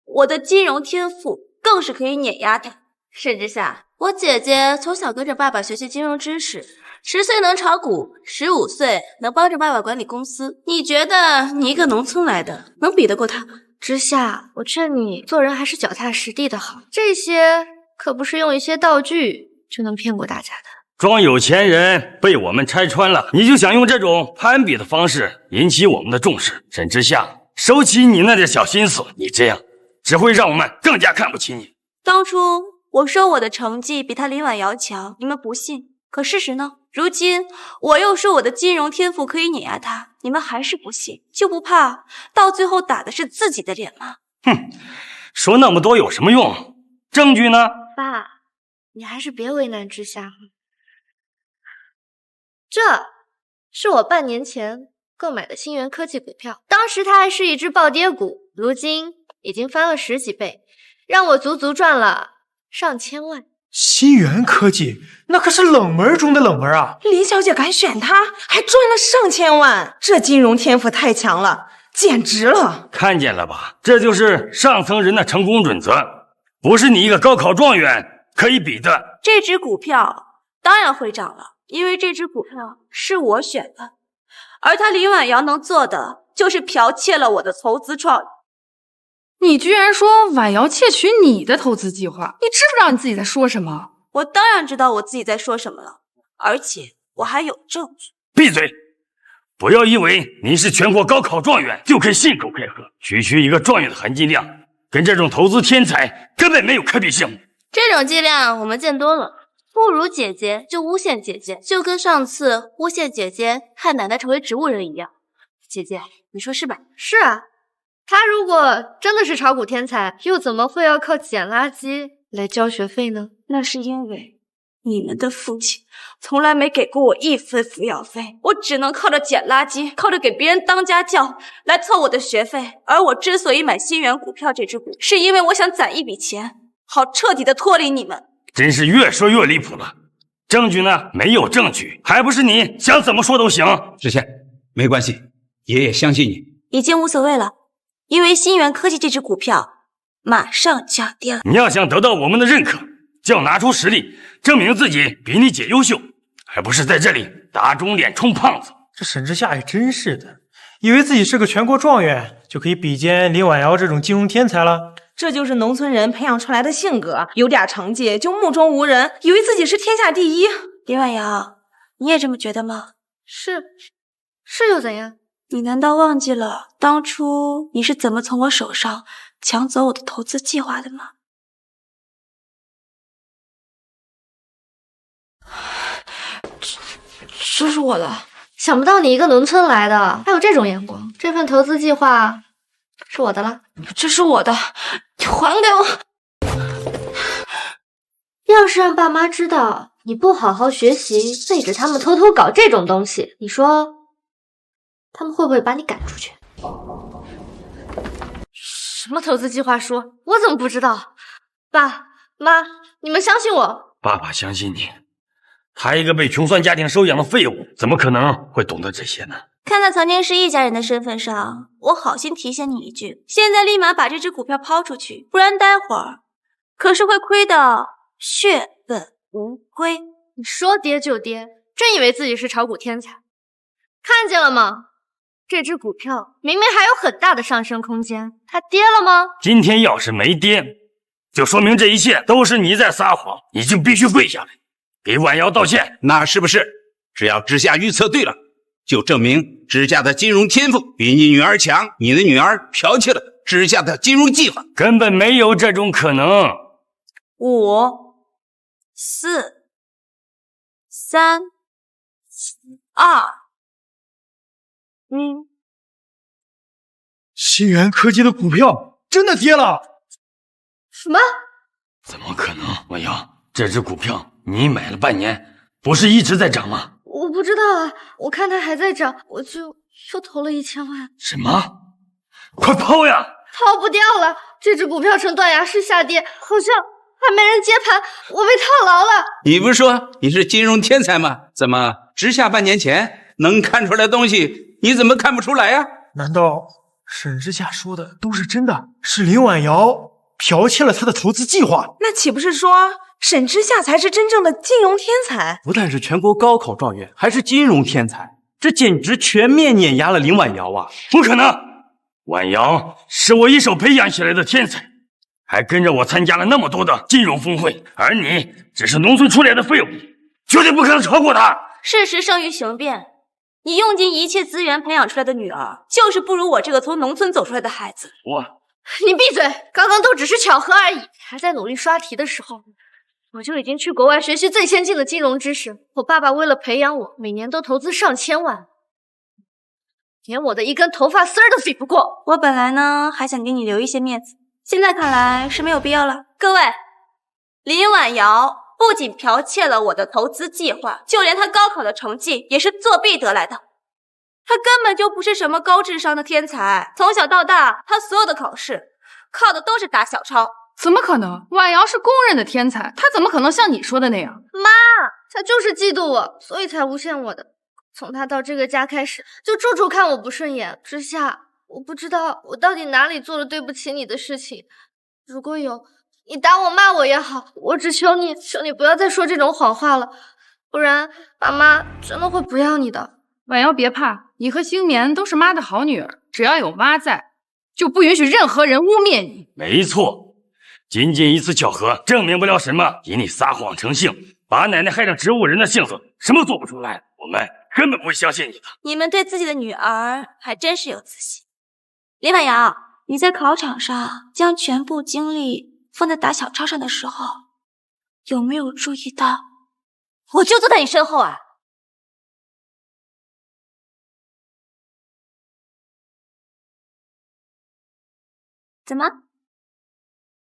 我的金融天賦更是可以碾壓她。是之夏，我姐姐從小跟着爸爸學習金融知識，10歲能炒股，15歲能幫着爸爸管理公司。你覺得你一個農村來的能比得過他嗎？知夏，我勸你做人還是腳踏實地的好，這些可不是用一些道具就能騙過大家的。裝有錢人被我們拆穿了，你就想用這種攀比的方式引起我們的重視。沈之夏，收起你那點小心思，你這樣只會讓我們更加看不起你。當初我說我的成績比他林婉瑤強，你們不信，可事實呢？如今我又說我的金融天賦可以碾壓他，你們還是不信，就不怕到最後打的是自己的臉嗎？哼，說那麼多有什麼用？證據呢？爸，你還是別為難知夏。這是我半年前購買的新源科技股票，當時它還是一隻暴跌股，如今已經翻了10幾倍，讓我足足賺了上千萬。新源科技那可是冷門中的冷門啊！林小姐敢選它，還賺了上千萬，這金融天賦太強了，簡直了！看見了吧，這就是上層人的成功準則，不是你一個高考狀元可以比的。這隻股票當然會漲了，因為這隻股票是我選的，而他林婉瑤能做的就是剽竊了我的投資創意。你居然說婉瑤竊取你的投資計劃，你知不知道你自己在說什麼？我當然知道我自己在說什麼了，而且我還有證據。閉嘴！不要以為你是全國高考狀元就可以信口開河，區一個狀元的含金量跟這種投資天才根本沒有可比性。這種伎倆我們見多了，不如姐姐就誣陷姐姐，就跟上次誣陷姐姐害奶奶成為植物人一樣。姐姐，你說是吧？是啊。他如果真的是炒股天才，又怎麼會要靠撿垃圾來交學費呢？那是因為你們的父親從來沒給過我1分撫養費，我只能靠着撿垃圾，靠着給別人當家教來湊我的學費。而我之所以買新源股票這隻股，是因為我想攢一筆錢，好徹底的脫離你們。真是越說越離譜了。證據呢？沒有證據，還不是你想怎麼說都行。知夏，沒關係，爺爺相信你。已經無所謂了。因為新源科技這隻股票馬上降跌了。你要想得到我們的認可，就要拿出實力，證明自己比你姐優秀，而不是在這裡打腫臉充胖子。這沈之夏也真是的，以為自己是個全國狀元，就可以比肩林婉瑤這種金融天才了。這就是農村人培養出來的性格，有點成績就目中無人，以為自己是天下第一。林婉瑤，你也這麼覺得嗎？是又怎樣？你難道忘記了當初你是怎麼從我手上搶走我的投資計劃的嗎？這是我的。想不到你一个農村來的，還有這種眼光。這份投資計劃是我的了。這是我的，你還給我。要是讓爸媽知道你不好好學習，背着他們偷偷搞這種東西，你說他們會不會把你趕出去？什麼投資計劃書？我怎麼不知道？爸媽，你們相信我。爸爸相信你，他一個被窮酸家庭收養的廢物，怎麼可能會懂得這些呢？看在曾經是一家人的身份上，我好心提醒你一句，現在立馬把這隻股票拋出去，不然待會兒可是會虧得血本無歸。你說跌就跌，真以為自己是炒股天才？看見了嗎？這隻股票明明還有很大的上升空間，它跌了嗎？今天要是沒跌，就說明這一切都是你在撒謊，你就必須跪下來給婉瑤道歉。那是不是只要之夏預測對了，就證明之夏的金融天賦比你女兒強，你的女兒剽竊了之夏的金融計劃？根本沒有這種可能。5、4、3、2、1。新源科技的股票真的跌了？什麼？怎麼可能？婉瑤，這隻股票你買了半年，不是一直在漲嗎？我不知道啊，我看它還在漲，我就又投了1000萬。什麼？快拋呀！拋不掉了，這隻股票呈斷崖式下跌，好像還沒人接盤，我被套牢了。你不是說你是金融天才嗎？怎麼之夏半年前能看出來的東西，你怎麼看不出來呀？難道沈之夏說的都是真的？是林婉瑤剽竊了他的投資計劃？那豈不是說沈之夏才是真正的金融天才？不但是全國高考狀元，還是金融天才，這簡直全面碾壓了林婉瑤啊！不可能，婉瑤是我一手培養起來的天才，還跟着我參加了那麼多的金融峰會，而你只是農村出來的廢物，絕對不可能超過他。事實勝於雄辯，你用盡一切資源培養出來的女兒，就是不如我這個從農村走出來的孩子。你閉嘴！剛剛都只是巧合而已，還在努力刷題的時候，我就已經去國外學習最先進的金融知識。我爸爸為了培養我，每年都投資上千萬，連我的一根頭髮絲兒都比不過。我本來呢還想給你留一些面子，現在看來是沒有必要了。各位，林婉瑤不僅剽竊了我的投資計劃，就連她高考的成績也是作弊得來的。她根本就不是什麼高智商的天才，從小到大，她所有的考試靠的都是打小抄。怎麼可能？婉瑤是公認的天才，她怎麼可能像你說的那樣？媽，她就是嫉妒我，所以才誣陷我的。從她到這個家開始，就處處看我不順眼。之夏，我不知道我到底哪裡做了對不起你的事情。如果有，你打我罵我也好，我只求你，求你不要再說這種謊話了，不然爸媽真的會不要你的。婉瑤別怕，你和星棉都是媽的好女兒，只要有媽在，就不允許任何人污衊你。沒錯，僅僅一次巧合證明不了什麼，以你撒謊成性，把奶奶害成植物人的性子，什麼做不出來，我們根本不會相信你的。你們對自己的女兒還真是有自信。林婉瑤，你在考場上將全部精力放在打小抄上的時候，有沒有注意到我就坐在你身後啊？怎麼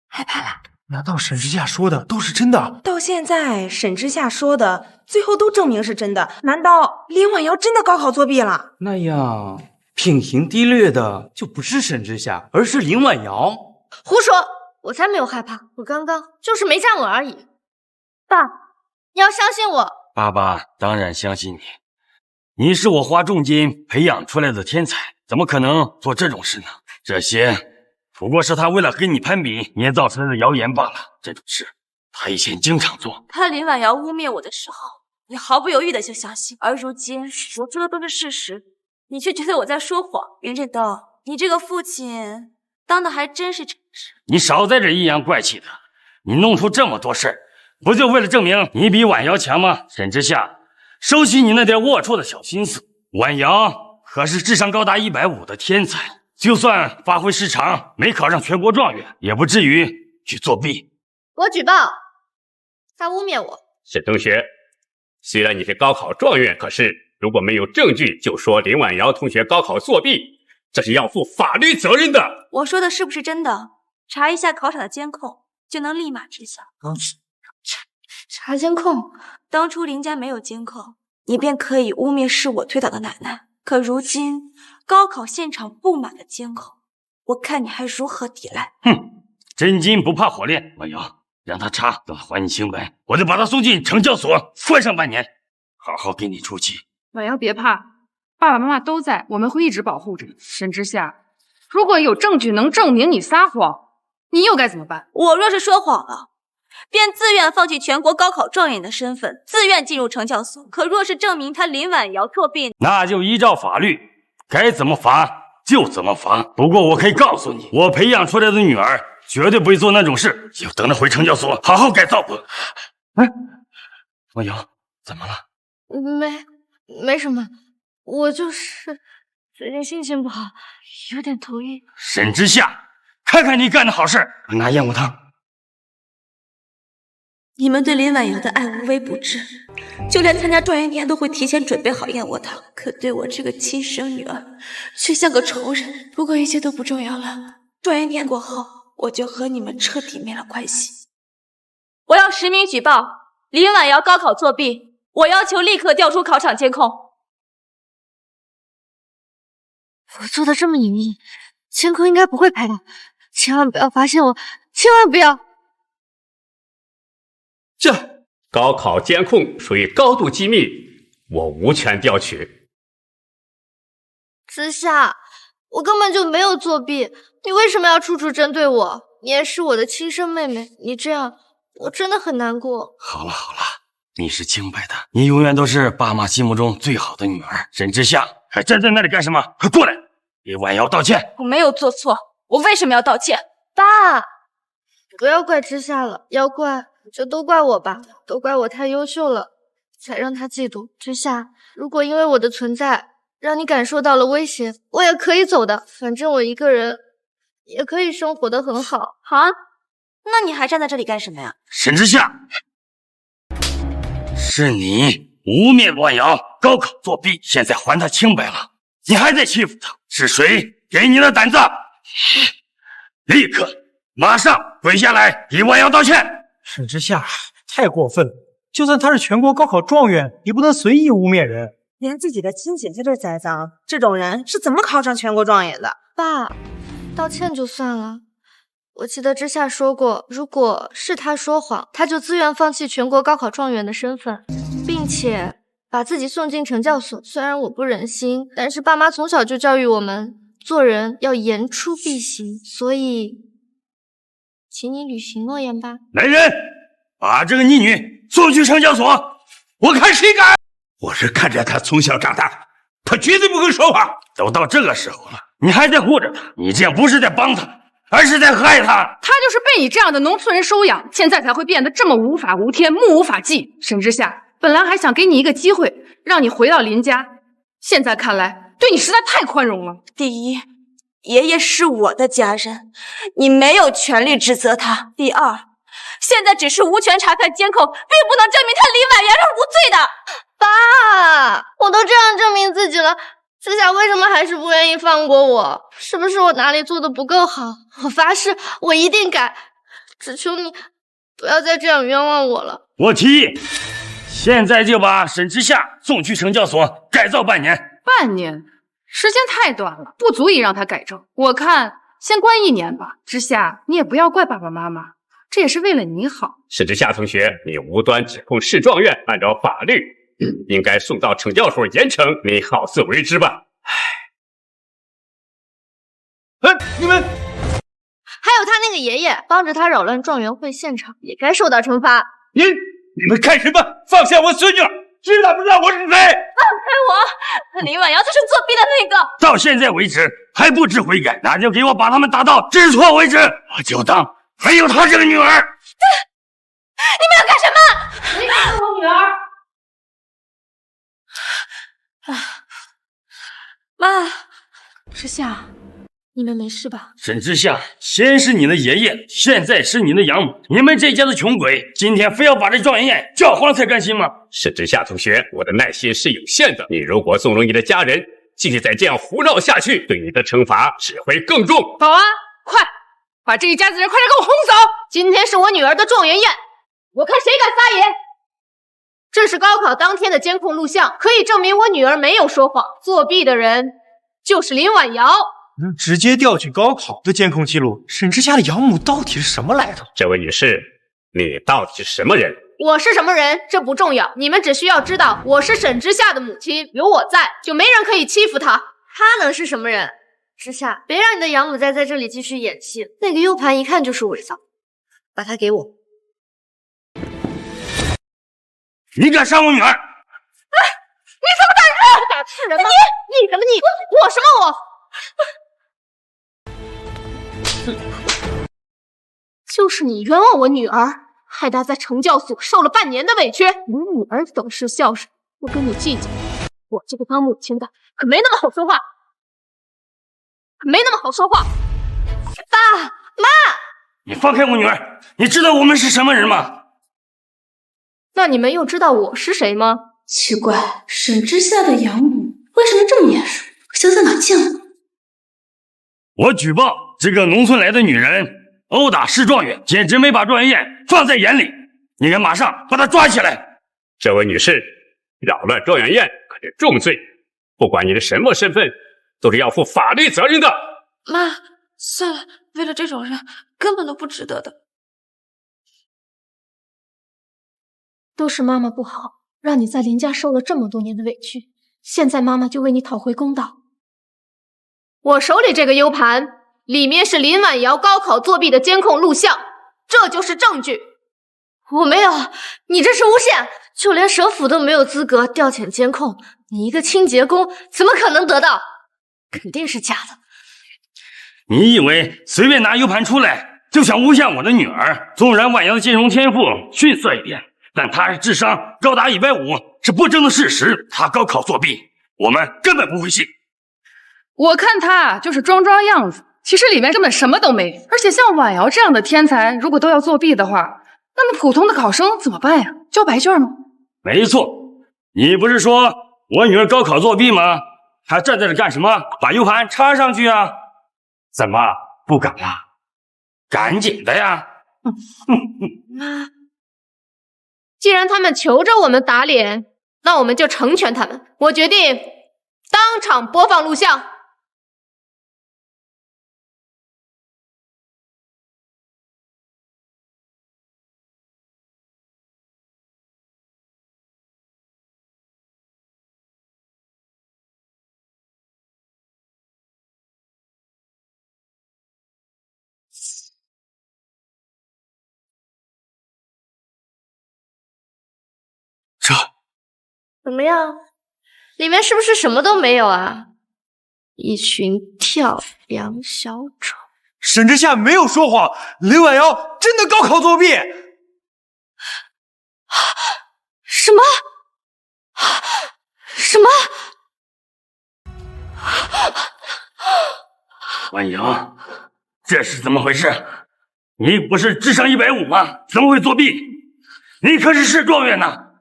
害怕了？難道沈之夏說的都是真的？到現在沈之夏說的最後都證明是真的，難道林婉瑤真的高考作弊了？那樣品行低劣的就不是沈之夏，而是林婉瑤。胡說，我才沒有害怕，我剛剛就是沒站穩而已。爸，你要相信我。爸爸當然相信你，你是我花重金培養出來的天才，怎麼可能做這種事呢？這些不過是他為了跟你攀比捏造出來的謠言罷了。這種事他以前經常做。他林婉瑤污衊我的時候，你毫不猶豫的就相信，而如今我說的都是事實，你卻覺得我在說謊。林振東，你這個父親當的還真是誠實。你少在這陰陽怪氣的，你弄出這麼多事兒，不就為了證明你比婉瑤強嗎？沈之夏，收起你那點齷齪的小心思，婉瑤可是智商高達150的天才。就算發揮失常，沒考上全國狀元，也不至於去作弊。我舉報，他污衊我。沈同學，雖然你是高考狀元，可是如果没有证据就说林婉瑶同学高考作弊，这是要负法律责任的。我说的是不是真的？查一下考场的监控，就能立马知晓。查监控？当初林家没有监控，你便可以污蔑是我推倒的奶奶。可如今高考现场布满了监控，我看你还如何抵赖？哼，真金不怕火炼，婉瑶，让他查，等他还你清白，我就把他送进惩教所，关上半年，好好给你出气。婉瑶别怕，爸爸妈妈都在，我们会一直保护着。沈之夏，如果有证据能证明你撒谎，你又该怎么办？我若是说谎了，便自愿放弃全国高考状元的身份，自愿进入惩教所。可若是证明他林婉瑶作弊，那就依照法律，该怎么罚就怎么罚。不过我可以告訴你，我培养出来的女儿绝对不会做那种事，就等她回惩教所好好改造吧。哎，婉瑶，怎么了？没什么，我就是最近心情不好，有点头晕。沈之夏，看看你干的好事，拿燕窝汤。你们对林婉瑶的爱无微不至，就连参加状元宴都会提前準備好燕窩湯，可對我這個親生女兒卻像個仇人。不過一切都不重要了，狀元宴過後，我就和你們徹底沒了關係。我要實名舉報林婉瑤高考作弊，我要求立刻調出考場監控。我做的這麼隱秘，監控應該不會拍到，千萬不要發現我，千萬不要！這高考監控屬於高度機密，我無權調取。之夏，我根本就沒有作弊，你為什麼要處處針對我？你也是我的親生妹妹，你這樣我真的很難過。好了好了，你是清白的，你永遠都是爸媽心目中最好的女兒。沈之夏，還站在那裡幹什麼？快過來，給婉瑤道歉。我沒有做錯，我為什麼要道歉？爸，不要怪之夏了，要怪就都怪我吧，都怪我太優秀了，才讓他嫉妒。之夏，如果因為我的存在讓你感受到了威脅，我也可以走的，反正我一個人也可以生活得很好。啊？那你還站在這裡幹什麼呀？沈之夏，是你污蔑婉瑤高考作弊，現在還她清白了，你還在欺負她，是誰給你的膽子？立刻馬上跪下來給婉瑤道歉。沈之夏，太過分了，就算他是全國高考狀元，也不能隨意污蔑人。連自己的親姐姐都栽贓，這種人是怎麼考上全國狀元的？爸，道歉就算了。我記得之夏說過，如果是他說謊，他就自願放棄全國高考狀元的身份，並且把自己送進懲教所。雖然我不忍心，但是爸媽從小就教育我們，做人要言出必行，所以請你履行諾言吧。來人，把這個逆女送去懲教所，我看誰敢！我是看着他從小長大的，他絕對不會說謊。都到這個時候了，你還在護着他，你這樣不是在幫他，而是在害他。他就是被你這樣的農村人收養，現在才會變得這麼無法無天、目無法紀。沈之夏，本來還想給你一個機會，讓你回到林家，現在看來對你實在太寬容了。第一，爺爺是我的家人，你沒有權利指責他。第二，現在只是無權查看監控，並不能證明他林婉瑤是無罪的。爸，我都這樣證明自己了，之夏為什麼還是不願意放過我？是不是我哪裡做的不夠好？我發誓，我一定改。只求你不要再這樣冤枉我了。我提議，現在就把沈之夏送去懲教所改造半年。半年？時間太短了，不足以讓他改正。我看先關1年吧。之夏，你也不要怪爸爸媽媽，這也是為了你好。沈之夏同學，你無端指控市狀元，按照法律應該送到懲教所嚴懲，你好自為之吧。你們還有他那個爺爺幫着他擾亂狀元會現場，也該受到懲罰。你們幹什麼？放下我孫女，知道不知道我是誰？放開我！林婉瑤就是作弊的那個。到現在為止還不知悔改，那就給我把他們打到知錯為止。我就當沒有他這個女兒。你們要幹什麼？你打我女兒！媽，之夏，你们没事吧？沈之夏，先是你的爷爷，现在是你的养母，你们这家的穷鬼，今天非要把这状元宴叫黄了才甘心吗？沈之夏同学，我的耐心是有限的，你如果纵容你的家人继续再这样胡闹下去，对你的惩罚只会更重。保安，快把这一家子人快点给我轰走！今天是我女儿的状元宴，我看谁敢撒野！这是高考当天的监控录像，可以证明我女儿没有说谎，作弊的人就是林婉瑶。直接调取高考的监控记录，沈之夏的养母到底是什么来头？这位女士，你到底是什麼人？我是什麼人，這不重要，你們只需要知道我是沈之夏的母親，有我在，就沒人可以欺負她。她能是什麼人？之夏，別讓你的養母再在這裡繼續演戲，那個 U 盤一看就是偽造，把它給我。你敢傷我女兒？你怎麼膽熱？打是人嗎？你什麼你？我什麼我？就是你冤枉我女兒，害她在懲教所受了半年的委屈。你女兒懂事孝順，不跟你計較。我這個當母親的可沒那麼好說話，爸媽，你放開我女兒！你知道我們是什麼人嗎？那你們又知道我是誰嗎？奇怪，沈之夏的養母為什麼這麼眼熟？像在哪見過？我舉報這個農村來的女人毆打市狀元，簡直沒把狀元宴放在眼裡。你該馬上把她抓起來。這位女士，擾亂狀元宴可是重罪，不管你是什麼身份，都是要負法律責任的。媽，算了，為了這種人，根本都不值得的。都是媽媽不好，讓你在林家受了這麼多年的委屈，現在媽媽就為你討回公道。我手裡這個 U 盤裡面是林婉瑤高考作弊的監控錄像，這就是證據。我沒有，你這是誣陷，就連省府都沒有資格調遣監控，你一個清潔工怎麼可能得到？肯定是假的。你以為隨便拿 U 盤出來就想誣陷我的女兒？縱然婉瑤的金融天賦遜色一點，但她智商高達150，是不爭的事實。她高考作弊，我們根本不會信。我看他就是裝樣子，其實裡面根本什麼都沒。而且像婉瑤這樣的天才，如果都要作弊的話，那麼普通的考生怎麼辦呀？交白卷嗎？沒錯，你不是說我女兒高考作弊嗎？還站在這幹什麼？把 U 盤插上去啊！怎麼不敢啊？趕緊的呀！媽，既然他們求着我們打臉，那我們就成全他們。我決定當場播放錄像。怎麼樣？裡面是不是什麼都沒有啊？一群跳梁小丑。沈之夏沒有說謊，林婉瑤真的高考作弊。什麼？什麼？婉瑤，這是怎麼回事？你不是智商150嗎？怎麼會作弊？你可是市狀元呢！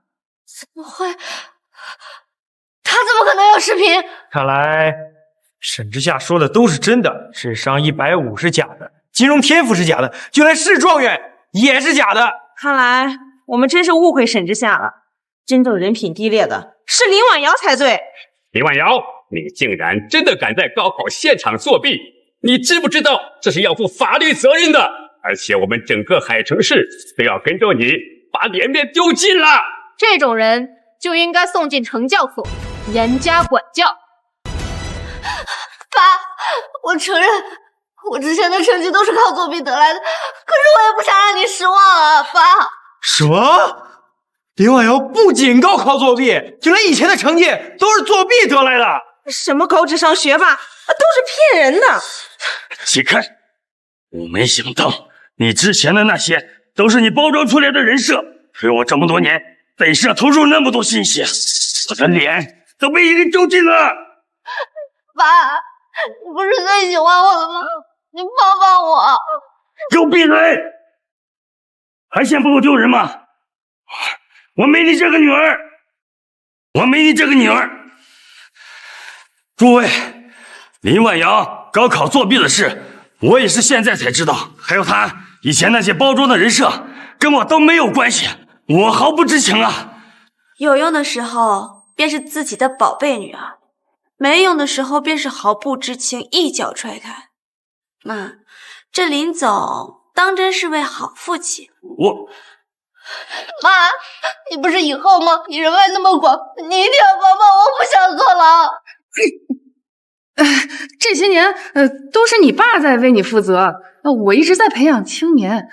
怎麼會？他怎麼可能有視頻？看來沈之夏說的都是真的，智商150是假的，金融天賦是假的，就連市狀元也是假的。看來我們真是誤會沈之夏了，真正人品低劣的是林婉瑤才對。林婉瑤，你竟然真的敢在高考現場作弊，你知不知道這是要負法律責任的？而且我們整個海城市都要跟着你把臉面丟盡了。這種人就應該送進懲教所，嚴加管教。爸，我承認，我之前的成績都是靠作弊得來的，可是我也不想讓你失望啊，爸。什麼？林婉瑤不僅高考作弊，就連以前的成績都是作弊得來的？什麼高智商學霸，都是騙人的。啟開，我沒想到你之前的那些都是你包裝出來的人設，陪我這麼多年，本身投入那麼多心血，我的臉都被一人丟盡了。爸，你不是最喜歡我的嗎？你抱抱我！给我闭嘴！还嫌不够丢人吗？我没你这个女儿，我没你这个女儿。诸位，林婉瑶高考作弊的事，我也是现在才知道，还有她以前那些包装的人设，跟我都没有關係，我毫不知情啊。有用的時候便是自己的寶貝女兒，沒用的時候便是毫不知情，一腳踹開。媽，這林總當真是位好父親。媽，你不是以後嗎？你人脈那麼廣，你一定要幫幫我，我不想坐牢。這些年，都是你爸在為你負責，我一直在培養青年，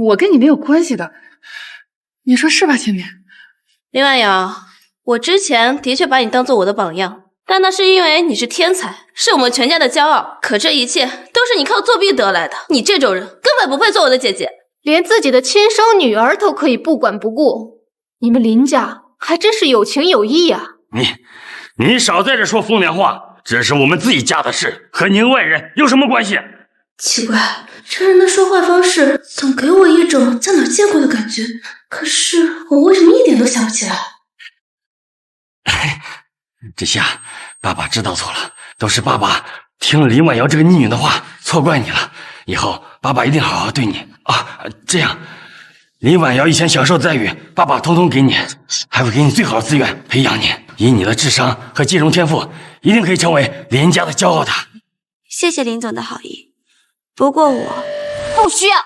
我跟你沒有關係的，你說是吧，青年？林婉瑤，我之前的確把你當做我的榜樣，但那是因為你是天才，是我們全家的驕傲。可這一切都是你靠作弊得來的，你這種人根本不配做我的姐姐，連自己的親生女兒都可以不管不顧。你們林家還真是有情有義啊！你少在這說風涼話，這是我們自己家的事，和您外人有什麼關係？奇怪，這人的說話方式總給我一種在哪兒見過的感覺，可是我為什麼一點都想不起來？這下爸爸知道錯了，都是爸爸聽了林婉瑤這個逆女的話，錯怪你了。以後爸爸一定好好對你啊！這樣，林婉瑤以前享受待遇，爸爸統統給你，還會給你最好的資源培養你。以你的智商和金融天賦，一定可以成為林家的驕傲的。謝謝林總的好意，不過我不需要。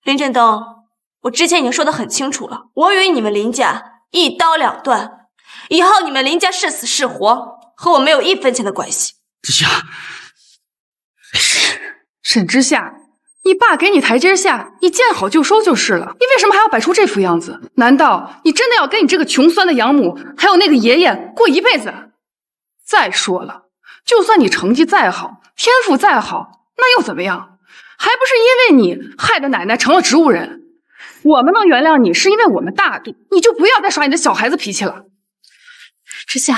林振東，我之前已經說得很清楚了，我與你們林家一刀兩斷，以後你們林家是死是活，和我沒有一分錢的關係。之夏，沈之夏，你爸給你台階下，你見好就收就是了，你為什麼還要擺出這副樣子？難道你真的要跟你這個窮酸的養母，還有那個爺爺過一輩子？再說了，就算你成績再好，天賦再好，那又怎麼樣？還不是因為你害得奶奶成了植物人？我們能原諒你，是因為我們大度，你就不要再耍你的小孩子脾氣了。之夏，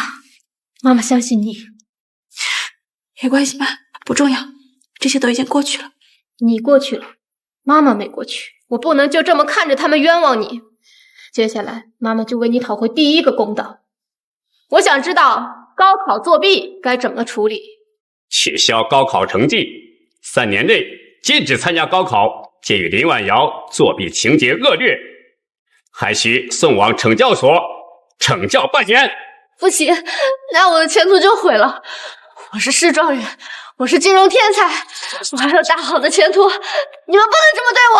媽媽相信你。沒關係吧，不重要，這些都已經過去了。你過去了，媽媽沒過去，我不能就這麼看着他們冤枉你。接下來，媽媽就為你討回第一個公道。我想知道高考作弊該怎麼處理。取消高考成績，3年內禁止參加高考，鑑於林婉瑤作弊情節惡劣，還需送往懲教所懲教半年。不行，那我的前途就毀了。我是市狀元，我是金融天才，我還有大好的前途，你們不能這麼對我。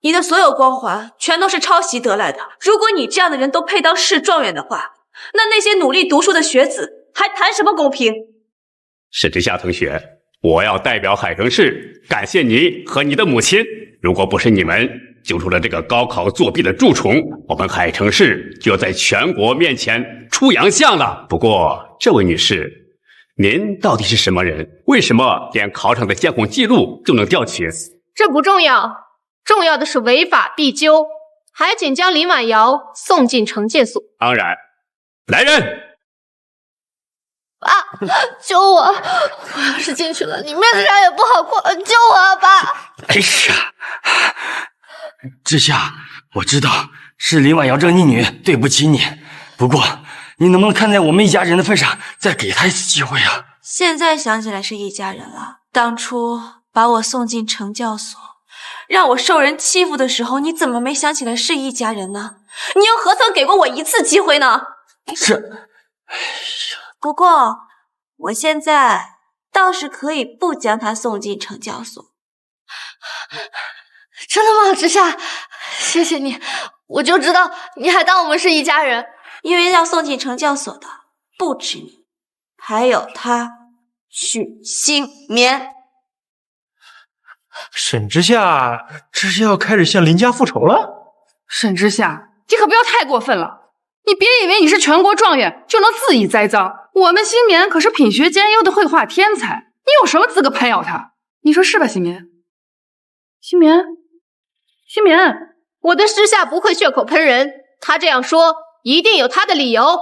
你的所有光環全都是抄襲得來的，如果你這樣的人都配當市狀元的話，那些努力讀書的學子還談什麼公平？沈之夏同學，我要代表海城市感謝你和你的母親，如果不是你們揪出了這個高考作弊的蛀蟲，我們海城市就要在全國面前出洋相了。不過，這位女士，您到底是什麼人？為什麼連考場的監控記錄就能調取？這不重要，重要的是違法必究，還請將林婉瑤送進懲戒所。當然，來人！爸，救我！我要是進去了，你面子上也不好過。救我啊，爸！哎呀，之夏，我知道是林婉瑤這個逆女對不起你，不過你能不能看在我們一家人的份上，再給她一次機會啊？現在想起來是一家人了，當初把我送進懲教所，讓我受人欺負的時候，你怎麼沒想起來是一家人呢？你又何曾給過我一次機會呢？不過我現在倒是可以不將他送進懲教所。真的嗎，之夏？謝謝你，我就知道你還當我們是一家人。因為要送進懲教所的不止你，還有他許新棉。沈之夏這是要開始向林家復仇了？沈之夏，你可不要太過分了！你別以為你是全國狀元就能恣意栽贓，我們新棉可是品學兼優的繪畫天才，你有什麼資格攀咬他？你說是吧，新棉？新棉，新棉，我的之夏不會血口噴人，他這樣說一定有他的理由。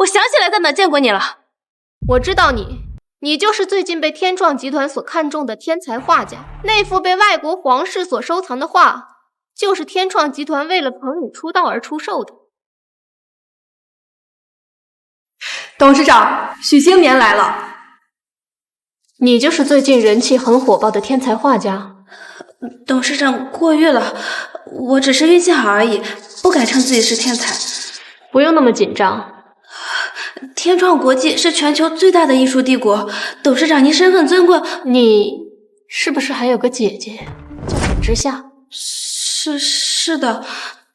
我想起来在哪見過你了。我知道你就是最近被天创集团所看中的天才畫家。那幅被外国皇室所收藏的畫，就是天創集团为了捧你出道而出售的。董事长，许星年来了。你就是最近人气很火爆的天才画家？董事长过誉了，我只是运气好而已，不敢称自己是天才。不用那麼緊張。天創國際是全球最大的藝術帝國，董事長您身份尊貴，你是不是還有個姐姐叫沈之夏？是的，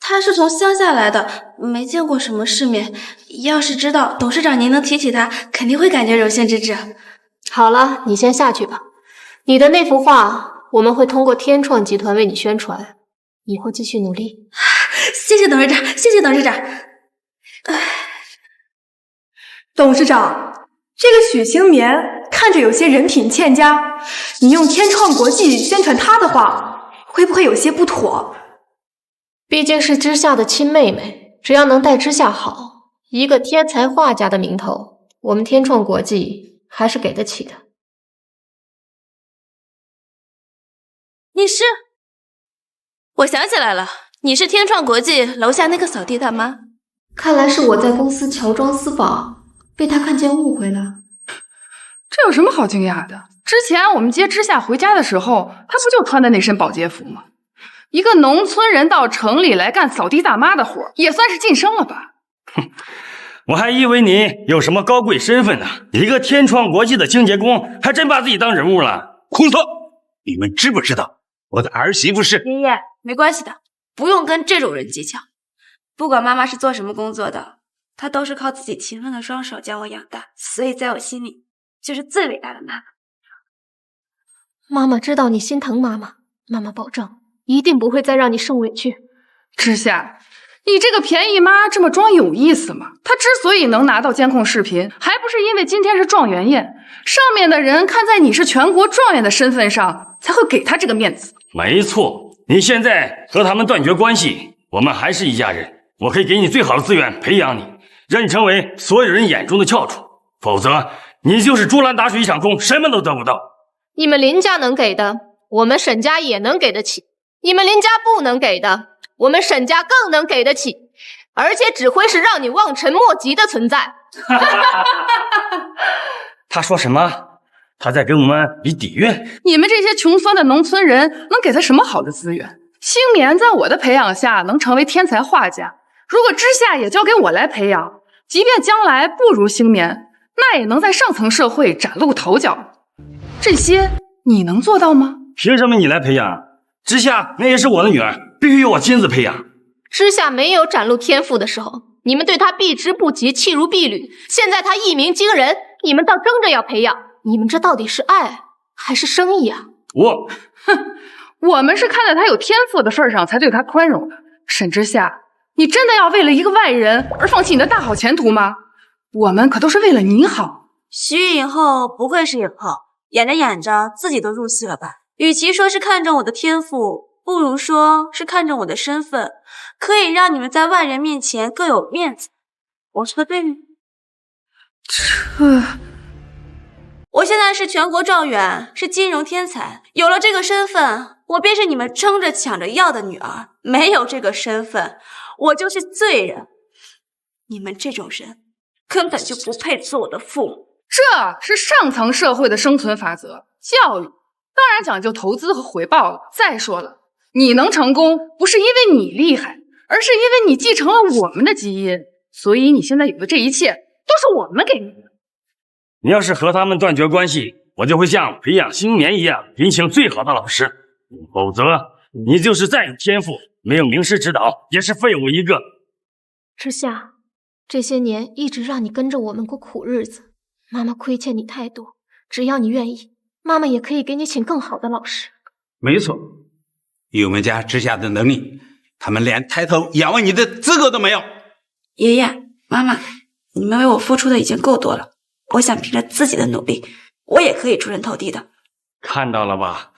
她是從鄉下來的，沒見過什麼世面。要是知道董事長您能提起她，肯定會感覺榮幸之至。好了，你先下去吧。你的那幅畫我們會通過天創集團為你宣傳，以後繼續努力。謝謝董事長，謝謝董事長。董事長，這個許星棉看着有些人品欠佳，你用天創國際宣傳他的話，會不會有些不妥？畢竟是之夏的親妹妹，只要能帶之夏好，一個天才畫家的名頭，我們天創國際還是給得起的。你是？我想起來了，你是天創國際樓下那個掃地大媽。看來是我在公司喬裝私訪，被他看見誤會了。這有什麼好驚訝的？之前我們接之夏回家的時候，他不就穿的那身保潔服嗎？一個農村人到城裡來幹掃地大媽的活，也算是晉升了吧？哼，我還以為你有什麼高貴身份呢，一個天創國際的清潔工，還真把自己當人物了。胡說！你們知不知道我的兒媳婦是……爺爺，沒關係的，不用跟這種人計較。不管媽媽是做什麼工作的，她都是靠自己勤奮的雙手將我養大，所以在我心裡就是最偉大的媽媽。媽媽知道你心疼媽媽，媽媽保證一定不會再讓你受委屈。之夏，你這個便宜媽這麼裝有意思嗎？她之所以能拿到監控視頻，還不是因為今天是狀元宴，上面的人看在你是全國狀元的身份上，才會給她這個面子。沒錯，你現在和他們斷絕關係，我們還是一家人。我可以給你最好的資源培養你，讓你成為所有人眼中的翹楚，否則你就是竹籃打水一場空，什麼都得不到。你們林家能給的，我們沈家也能給得起；你們林家不能給的，我們沈家更能給得起，而且只會是讓你望塵莫及的存在。他說什麼？他在跟我們比底蘊？你們這些窮酸的農村人能給他什麼好的資源？星棉在我的培養下能成為天才畫家，如果之夏也交給我來培養，即便將來不如星棉，那也能在上層社會崭露頭角。這些你能做到嗎？憑什麼你來培養？之夏那也是我的女兒，必須由我親自培養。之夏沒有展露天賦的時候，你們對她避之不及，棄如敝履。現在她一鳴驚人，你們倒爭着要培養，你們這到底是愛還是生意啊？我們是看在她有天賦的份上才對她寬容的。沈之夏，你真的要為了一個外人而放棄你的大好前途嗎？我們可都是為了你好。徐影后不愧是影后，演着演着自己都入戲了吧？與其說是看中我的天賦，不如說是看中我的身份，可以讓你們在外人面前更有面子。我說對嗎？我現在是全國狀元，是金融天才，有了這個身份，我便是你們爭着搶着要的女兒。沒有這個身份，我就是罪人。你們這種人根本就不配做我的父母。這是上層社會的生存法則，教育當然講究投資和回報了。再說了，你能成功不是因為你厲害，而是因為你繼承了我們的基因，所以你現在有的這一切都是我們給你的。你要是和他們斷絕關係，我就會像培養星棉一樣聘請最好的老師，否則你就是再有天賦，沒有名師指導，也是廢物一個。之夏，這些年一直讓你跟着我們過苦日子，媽媽虧欠你太多，只要你願意，媽媽也可以給你請更好的老師。沒錯，以我們家之夏的能力，他們連抬頭仰望你的資格都沒有。爺爺媽媽，你們為我付出的已經夠多了，我想憑着自己的努力，我也可以出人頭地的。看到了吧，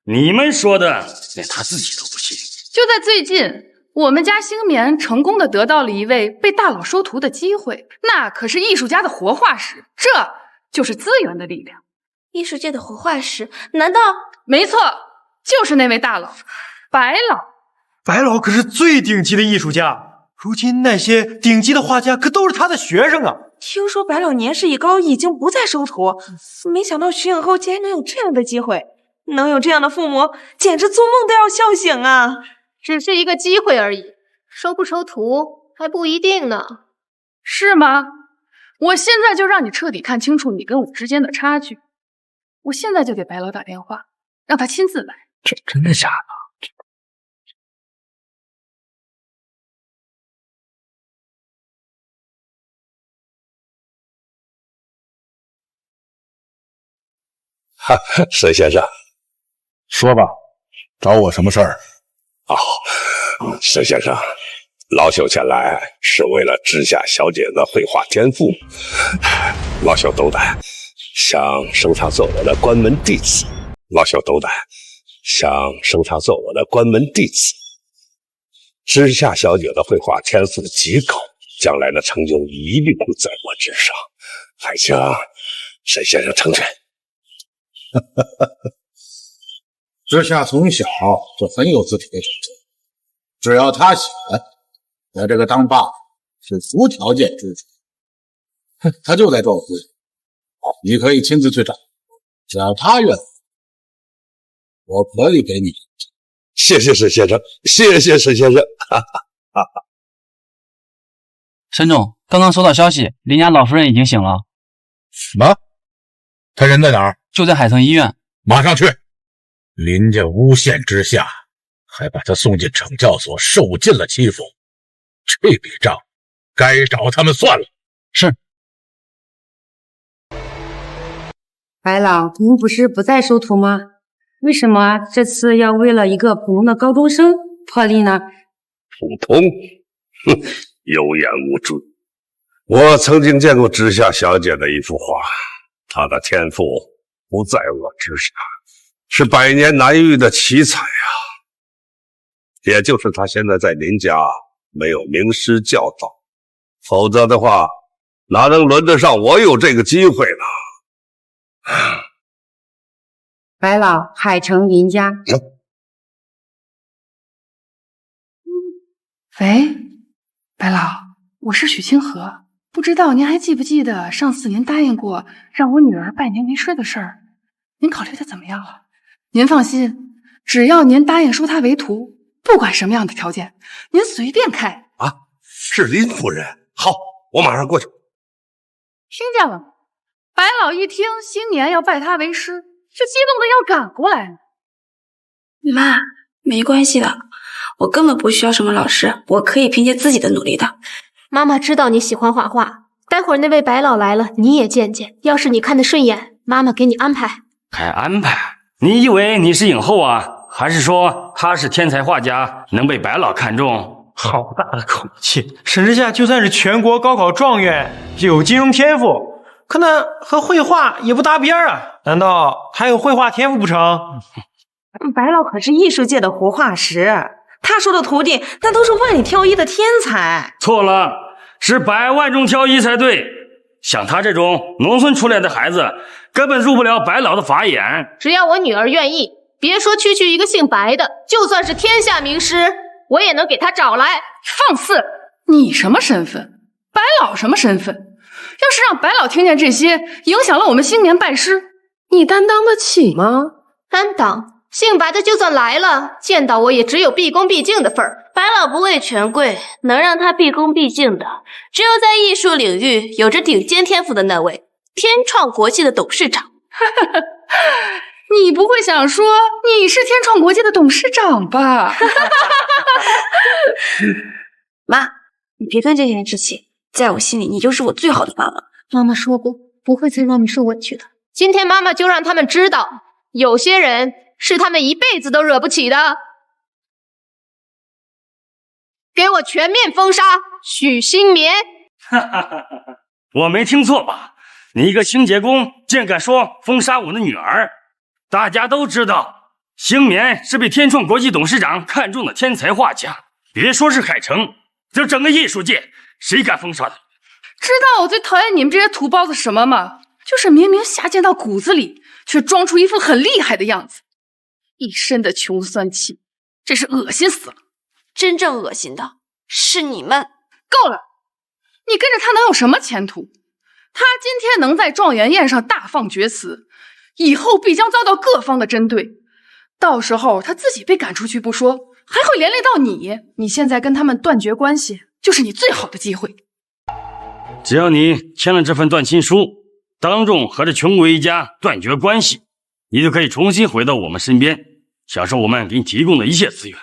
你們說的連他自己都不信。就在最近，我們家星棉成功的得到了一位被大佬收徒的机会，那可是艺术家的活化石，这就是资源的力量。艺術界的活化石？難道？沒錯，就是那位大佬，白老。白老可是最頂級的藝術家，如今那些頂級的畫家可都是他的學生啊。聽說白老年事已高，已經不再收徒，沒想到徐影后竟然能有這樣的機會，能有這樣的父母，簡直做夢都要笑醒啊！只是一個機會而已，收不收徒還不一定呢。是嗎？我現在就讓你徹底看清楚你跟我之間的差距。我現在就給白老打電話，讓他親自來。這真的假的？沈先生，说吧，找我什麼事兒？沈先生，老朽前來是為了知夏小姐的繪畫天賦，老朽斗膽想收她做我的關門弟子。知夏小姐的繪畫天賦極高，將來的成就一定會在我之上，還請沈先生成全。知夏從小就很有自體的主張，只要他喜歡，在這個當爸是無條件支持。他就在這附近，你可以親自去找，只要他願意，我可以給你。謝謝沈先生，謝謝沈先生。沈總，剛剛收到消息，林家老夫人已經醒了。什麼？他人在哪兒？就在海城醫院。馬上去！林家誣陷知夏，還把他送進懲教所，受盡了欺負。這筆賬該找他們算了。是。白老，您不是不再收徒嗎？為什麼這次要為了一個普通的高中生破例呢？普通？有眼無珠。我曾經見過知夏小姐的一幅畫，她的天賦不在我之下，是百年難遇的奇才啊！也就是她現在在林家沒有名師教導，否則的話，哪能輪得上我有這個機會呢？白老，海城林家。喂，白老，我是許清河，不知道您還記不記得上次您答應過讓我女兒拜您為師的事兒？您考慮的怎麼樣了？您放心，只要您答應收她為徒，不管什麼樣的條件，您隨便開。啊，是林夫人。好，我馬上過去。聽見了嗎？白老一聽新年要拜她為師，就激動的要趕過來。媽，沒關係的，我根本不需要什麼老師，我可以憑借自己的努力的。媽媽知道你喜歡畫畫，待會兒那位白老來了，你也見見。要是你看得順眼，媽媽給你安排。還安排？你以為你是影后啊？還是說他是天才畫家，能被白老看中？好大的口氣！沈之夏就算是全國高考狀元，有金融天賦，可那和繪畫也不搭邊啊！難道他有繪畫天賦不成？白老可是藝術界的活化石，他收的徒弟那都是萬里挑一的天才。錯了，是百萬中挑一才對。像他這種農村出來的孩子，根本入不了白老的法眼。只要我女兒願意，別說區區一個姓白的，就算是天下名師，我也能給他找來。放肆！你什麼身份？白老什麼身份？要是讓白老聽見這些，影響了我們新年拜師，你擔當得起嗎？擔當？姓白的就算來了，見到我也只有畢恭畢敬的份兒。白老不畏權貴，能讓他畢恭畢敬的，只有在藝術領域有着頂尖天賦的那位天創國際的董事長。你不會想說你是天創國際的董事長吧？媽，你別跟這些人置氣，在我心裡你就是我最好的爸爸。媽媽說過，不會再讓你受委屈的。今天媽媽就讓他們知道，有些人是他們一輩子都惹不起的。給我全面封殺許新棉！我沒聽錯吧？你一個清潔工竟然敢說封殺我的女兒？大家都知道，星棉是被天創國際董事長看中的天才畫家，別說是海城，這整個藝術界，誰敢封殺他？知道我最討厭你們這些土包子什麼嗎？就是明明下賤到骨子裡，卻裝出一副很厲害的樣子，一身的穷酸气，真是恶心死了。真正恶心的是你们。够了，你跟着他能有什么前途？他今天能在状元宴上大放厥词，以後必将遭到各方的針對。到時候他自己被趕出去不說，還會連累到你。你現在跟他們斷絕關係，就是你最好的機會。只要你簽了這份斷親書，當眾和這窮鬼一家斷絕關係，你就可以重新回到我們身邊，享受我們給你提供的一切資源。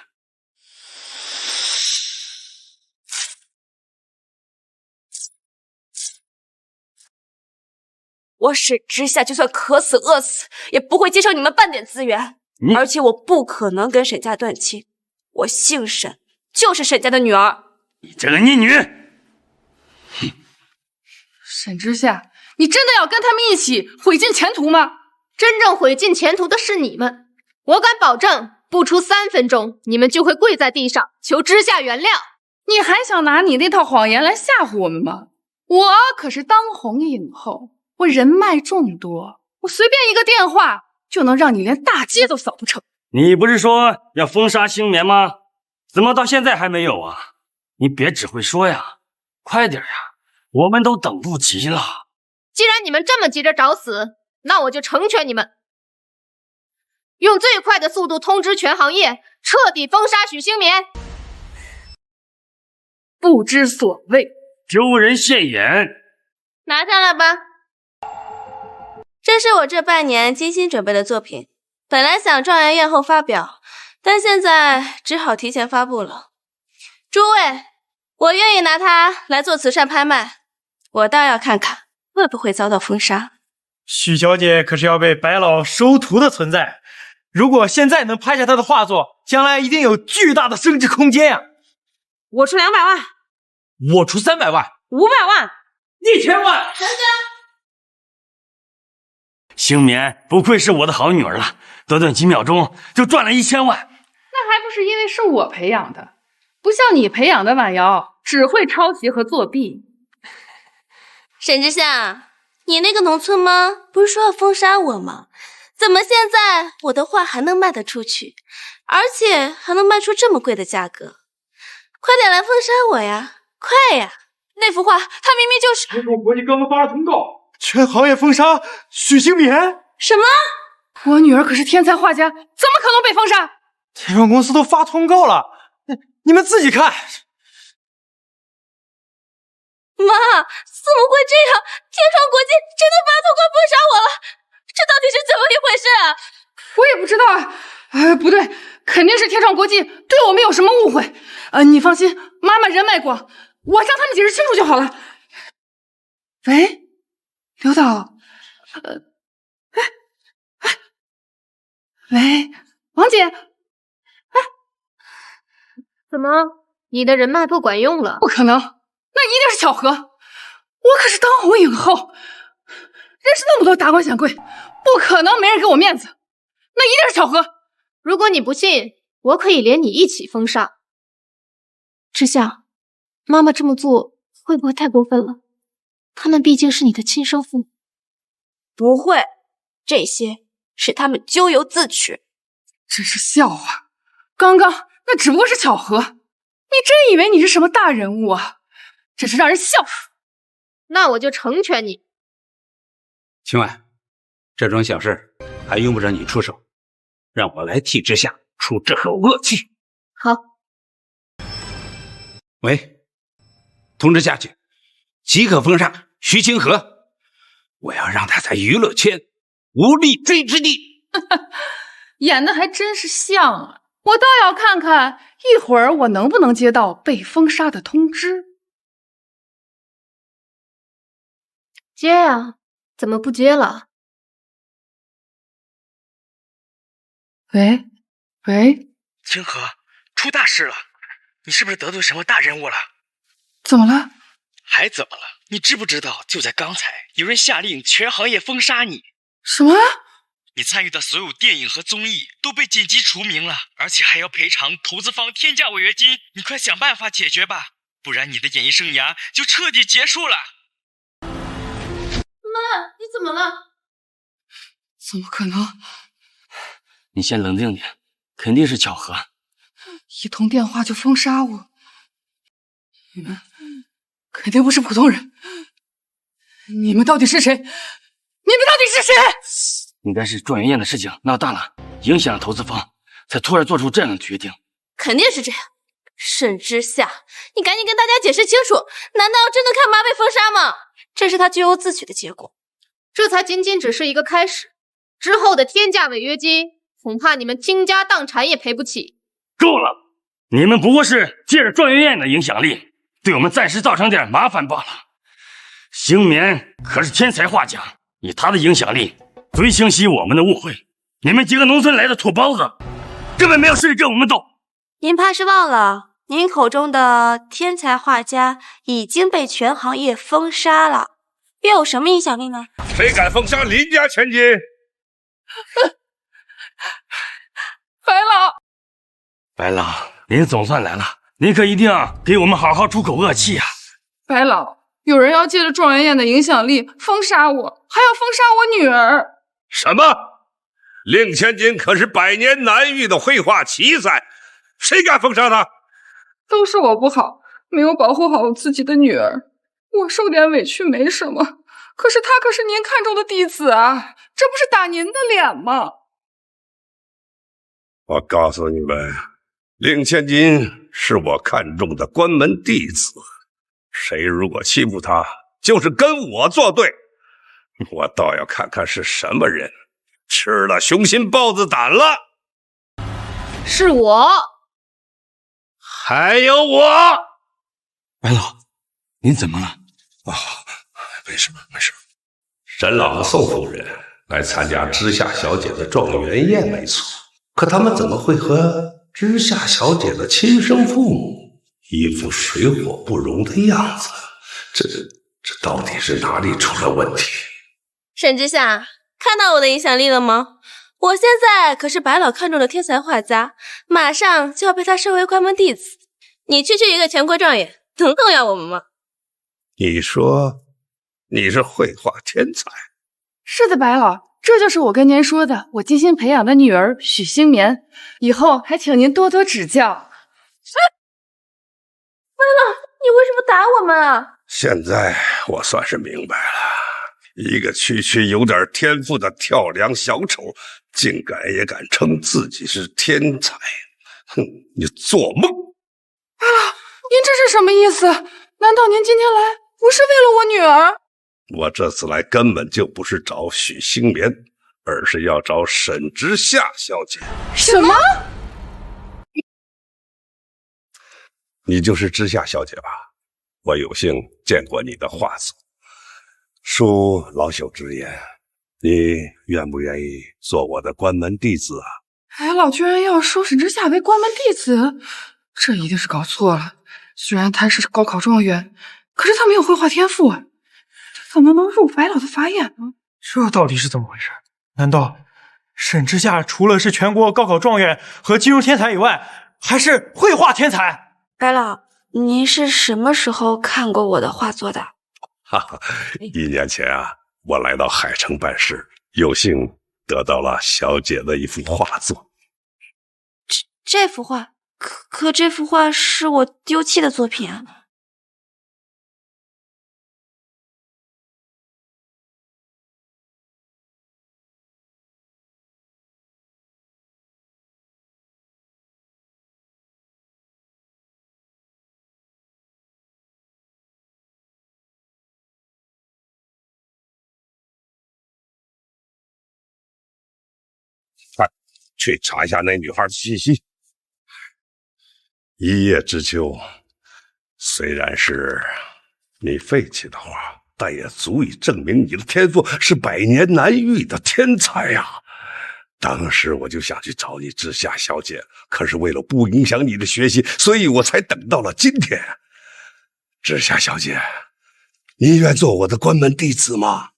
我沈之夏就算渴死餓死，也不會接受你們半點資源。而且我不可能跟沈家斷親，我姓沈，就是沈家的女兒。你這個逆女！沈之夏，你真的要跟他們一起毀盡前途嗎？真正毀盡前途的是你們，我敢保證，不出3分鐘，你們就會跪在地上求之夏原諒。你還想拿你那套謊言來嚇唬我們嗎？我可是當紅影後，我人脈眾多，我隨便一個電話就能讓你連大街都掃不成。你不是說要封殺星棉嗎？怎麼到現在還沒有啊？你別只會說呀，快點呀，我們都等不及了。既然你們這麼急着找死，那我就成全你們，用最快的速度通知全行業，徹底封殺許星棉。不知所謂，丟人現眼。拿下来吧。這是我這半年精心準備的作品，本來想狀元宴後發表，但現在只好提前發布了。諸位，我願意拿它來做慈善拍賣，我倒要看看會不會遭到封殺。許小姐可是要被白老收徒的存在，如果現在能拍下她的畫作，將來一定有巨大的升值空間呀！我出200萬，我出300萬，500萬，1000萬。成交。星棉不愧是我的好女兒了，短短幾秒鐘就賺了1000萬。那還不是因為是我培養的，不像你培養的婉瑤，只會抄襲和作弊。沈之夏，你那個農村嗎？不是說要封殺我嗎？怎麼現在我的畫還能賣得出去，而且還能賣出這麼貴的價格？快點來封殺我呀！快呀！那幅畫它明明就是……天创國際剛剛發了通告，全行業封殺許星棉。什麼？我女兒可是天才畫家，怎麼可能被封殺？天創公司都發通告了，你們自己看。媽，怎麼會這樣？天創國際真的發通告封殺我了，這到底是怎麼一回事啊？我也不知道啊。不對，肯定是天創國際對我們有什麼誤會。你放心，媽媽人脈廣，我向他們解釋清楚就好了。喂，劉導，喂，王姐，怎麼，你的人脈不管用了？不可能，那一定是巧合。我可是当紅影后，認識那麼多達官顯貴，不可能沒人給我面子，那一定是巧合。如果你不信，我可以連你一起封殺。之夏，媽媽這麼做會不會太過分了？他們畢竟是你的親生父母。不會，這些是他們咎由自取。真是笑話，剛剛那只不過是巧合，你真以為你是什麼大人物啊？真是讓人笑死。那我就成全你。青婉，這種小事還用不着你出手，讓我來替之夏出這口惡氣。好。喂，通知下去，即刻封殺徐清河，我要讓他在娛樂圈無立錐之地。演的還真是像啊！我倒要看看一會兒我能不能接到被封殺的通知。接呀，怎麼不接了？喂，清河，出大事了！你是不是得罪什麼大人物了？怎麼了？還怎麼了？你知不知道，就在剛才，有人下令全行業封殺你。什麼？你參與的所有電影和綜藝都被緊急除名了，而且還要賠償投資方天價違約金，你快想辦法解決吧，不然你的演藝生涯就徹底結束了。媽，你怎麼了？怎麼可能？你先冷靜點，肯定是巧合。一通電話就封殺我，你們肯定不是普通人。你們到底是誰？你们到底是誰？應該是狀元宴的事情鬧大了，影響了投資方，才突然做出這樣的決定。肯定是這樣。沈之夏，你趕緊跟大家解釋清楚，難道真的看媽被封殺嗎？這是他咎由自取的結果。這才僅僅只是一個開始，之後的天價違約金，恐怕你們傾家蕩產也賠不起。夠了！你們不過是借着狀元宴的影響力，對我們暫時造成點麻煩罷了。星棉可是天才畫家，以他的影響力最清晰我們的誤會。你們幾個農村來的土包子，根本沒有實力跟我們鬥。您怕是忘了，您口中的天才畫家已經被全行業封殺了，又有什麼影響力呢？誰敢封殺林家千金？白老，您总算来了，您可一定要给我们好好出口惡氣啊！白老，有人要借着狀元宴的影響力封殺我，還要封殺我女兒。什麼？令千金可是百年難遇的繪畫奇才，誰敢封殺她？都是我不好，沒有保護好我自己的女兒，我受點委屈沒什麼，可是她可是您看中的弟子啊，這不是打您的臉嗎？我告訴你們，令千金是我看中的關門弟子，誰如果欺負他，就是跟我作對。我倒要看看是什麼人吃了雄心豹子膽了。是我，還有我。白老，您怎麼了？没事。沈老和宋夫人來參加知夏小姐的狀元宴沒錯，可他們怎麼會和知夏小姐的親生父母一副水火不容的樣子？這到底是哪裡出了問題？沈之夏，看到我的影響力了嗎？我現在可是白老看中的天才畫家，馬上就要被他收為關門弟子。你區區一個全國狀元，能動搖我們嗎？你說你是繪畫天才？是的，白老，這就是我跟您說的，我精心培養的女兒許星棉，以後還請您多多指教。白老，你為什麼打我們啊？現在我算是明白了，一個區區有點天賦的跳梁小丑，竟也敢稱自己是天才，哼，你做夢！白老，您這是什麼意思？難道您今天來不是為了我女兒？我這次來根本就不是找許星棉，而是要找沈之夏小姐。什麼？你就是知夏小姐吧？我有幸見過你的畫作，恕老朽直言，你願不願意做我的關門弟子啊？白老居然要收沈之夏為關門弟子，這一定是搞錯了。雖然他是高考狀元，可是他沒有繪畫天賦啊，這怎麼能入白老的法眼呢？這到底是怎麼回事？難道沈之夏除了是全國高考狀元和金融天才以外，還是繪畫天才？白老，您是什麼時候看過我的畫作的？哈哈，1年前啊，我來到海城辦事，有幸得到了小姐的一幅畫作。這幅畫，可這幅畫是我丟棄的作品啊。快去查一下那女孩的信息。一葉知秋，雖然是你廢棄的畫，但也足以證明你的天賦是百年難遇的天才呀！當時我就想去找你知夏小姐，可是為了不影響你的學習，所以我才等到了今天。知夏小姐，你願做我的關門弟子嗎？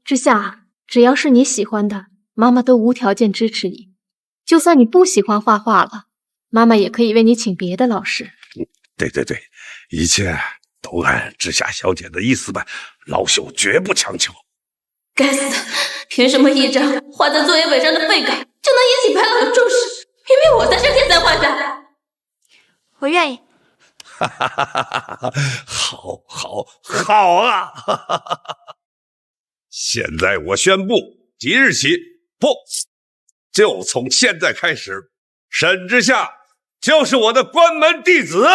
知夏，只要是你喜歡的，媽媽都無條件支持你。就算你不喜歡畫畫了，媽媽也可以為你請別的老師。對，一切都按知夏小姐的意思辦，老朽絕不強求。該死的，憑什麼一張畫在作業本上的廢稿就能引起白老的重視？明明我才是天才畫家。我願意。好啊！现在我宣布，即日起，不，就从现在开始，沈之夏就是我的关门弟子。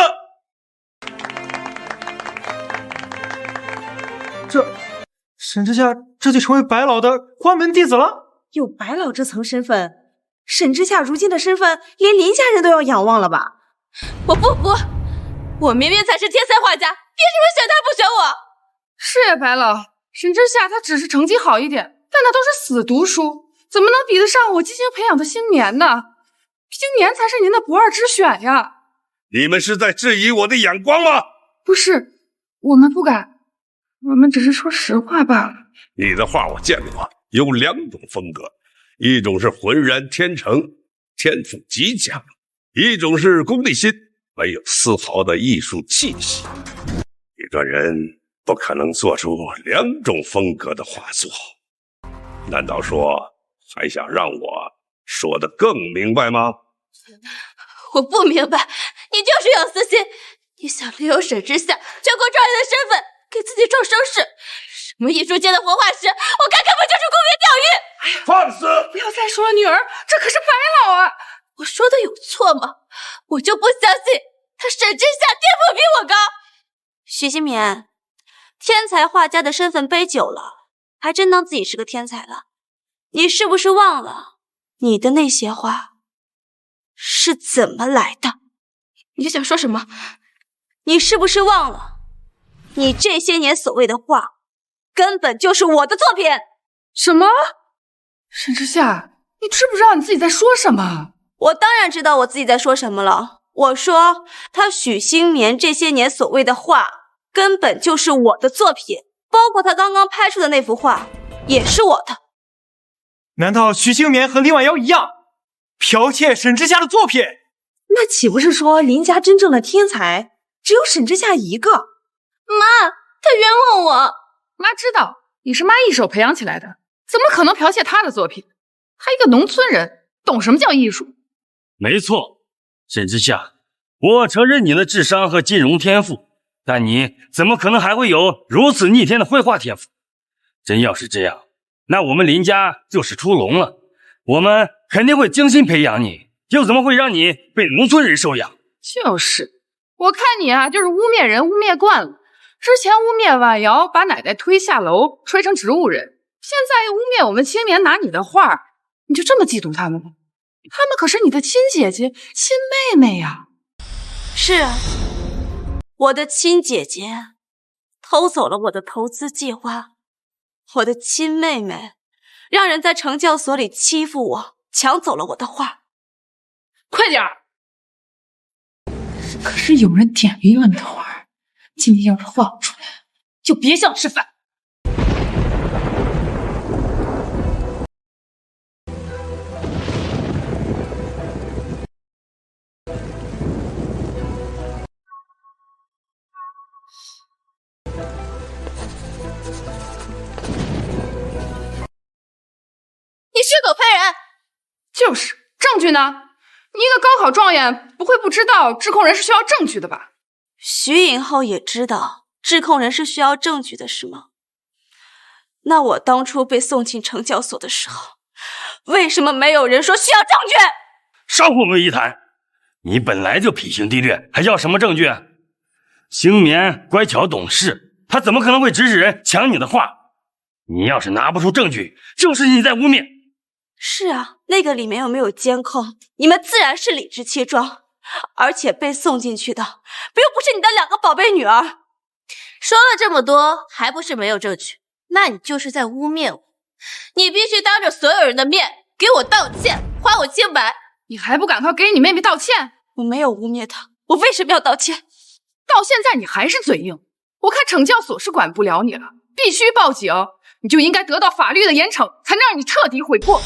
沈之夏这就成为白老的关门弟子了？有白老这层身份，沈之夏如今的身份，连林家人都要仰望了吧？我不服！我明明才是天才畫家，凭什麼選他不選我？是呀，白老，沈之夏他只是成績好一點，但那都是死讀書，怎麼能比得上我精心培養的星年呢？星年才是您的不二之選呀！你們是在質疑我的眼光嗎？不是，我們不敢，我們只是說實話罷了。你的畫我見過，有2種風格，一種是渾然天成，天賦極強，一種是功利心，沒有絲毫的藝術氣息。一個人不可能做出2種風格的畫作，難道說還想讓我說得更明白嗎？我不明白，你就是有私心，你想利用沈之夏全國狀元的身份給自己創聲勢，什麼藝術界的活化石，我看根本就是公園釣魚。放肆！不要再說了，女兒，這可是白老啊！我說的有錯嗎？我就不相信他沈之夏天賦比我高。許心眠，天才畫家的身份背久了，還真當自己是個天才了。你是不是忘了你的那些畫是怎麼來的？你想說什麼？你是不是忘了你這些年所謂的畫根本就是我的作品？什麼？沈之夏，你知不知道你自己在說什麼？我當然知道我自己在說什麼了。我說他許星眠這些年所謂的畫根本就是我的作品，包括他剛剛拍出的那幅畫也是我的。難道許星眠和林婉瑤一樣剽竊沈之夏的作品？那豈不是說林家真正的天才只有沈之夏一個？媽，他冤枉我。媽知道你是媽一手培養起來的，怎麼可能剽竊他的作品？他一個農村人，懂什麼叫藝術？沒錯，沈之夏，我承認你的智商和金融天賦，但你怎麼可能還會有如此逆天的繪畫天賦？真要是這樣，那我們林家就是出籠了。我們肯定會精心培養你，又怎麼會讓你被農村人收養？就是，我看你啊，就是污衊人污衊慣了。之前污衊婉瑤把奶奶推下樓，摔成植物人，現在又污衊我們青年拿你的畫，你就這麼嫉妒他們嗎？他們可是你的親姐姐、親妹妹呀。是啊，我的親姐姐偷走了我的投資計劃，我的親妹妹讓人在懲教所裡欺負我，搶走了我的畫。快點兒！可是有人點名了你的畫，今天要是畫不出來，就別想吃飯。你血口喷人！就是，證據呢？你一個高考狀元不會不知道指控人是需要證據的吧？徐穎浩也知道指控人是需要證據的是嗎？那我當初被送進懲教所的時候，為什麼沒有人說需要證據？少混為一談，你本來就品行低劣，還要什麼證據？星眠乖巧懂事，他怎麼可能會指使人搶你的畫？你要是拿不出證據，就是你在污衊。是啊，那個裡面又沒有監控，你們自然是理直氣壯。而且被送進去的又不是你的2個寶貝女兒。說了這麼多，還不是沒有證據？那你就是在污衊我。你必須當着所有人的面給我道歉，還我清白。你還不趕快給你妹妹道歉？我沒有污衊她，我為什麼要道歉？到現在你還是嘴硬，我看懲教所是管不了你了。必須報警，你就应该得到法律的严惩，才能讓你徹底悔過。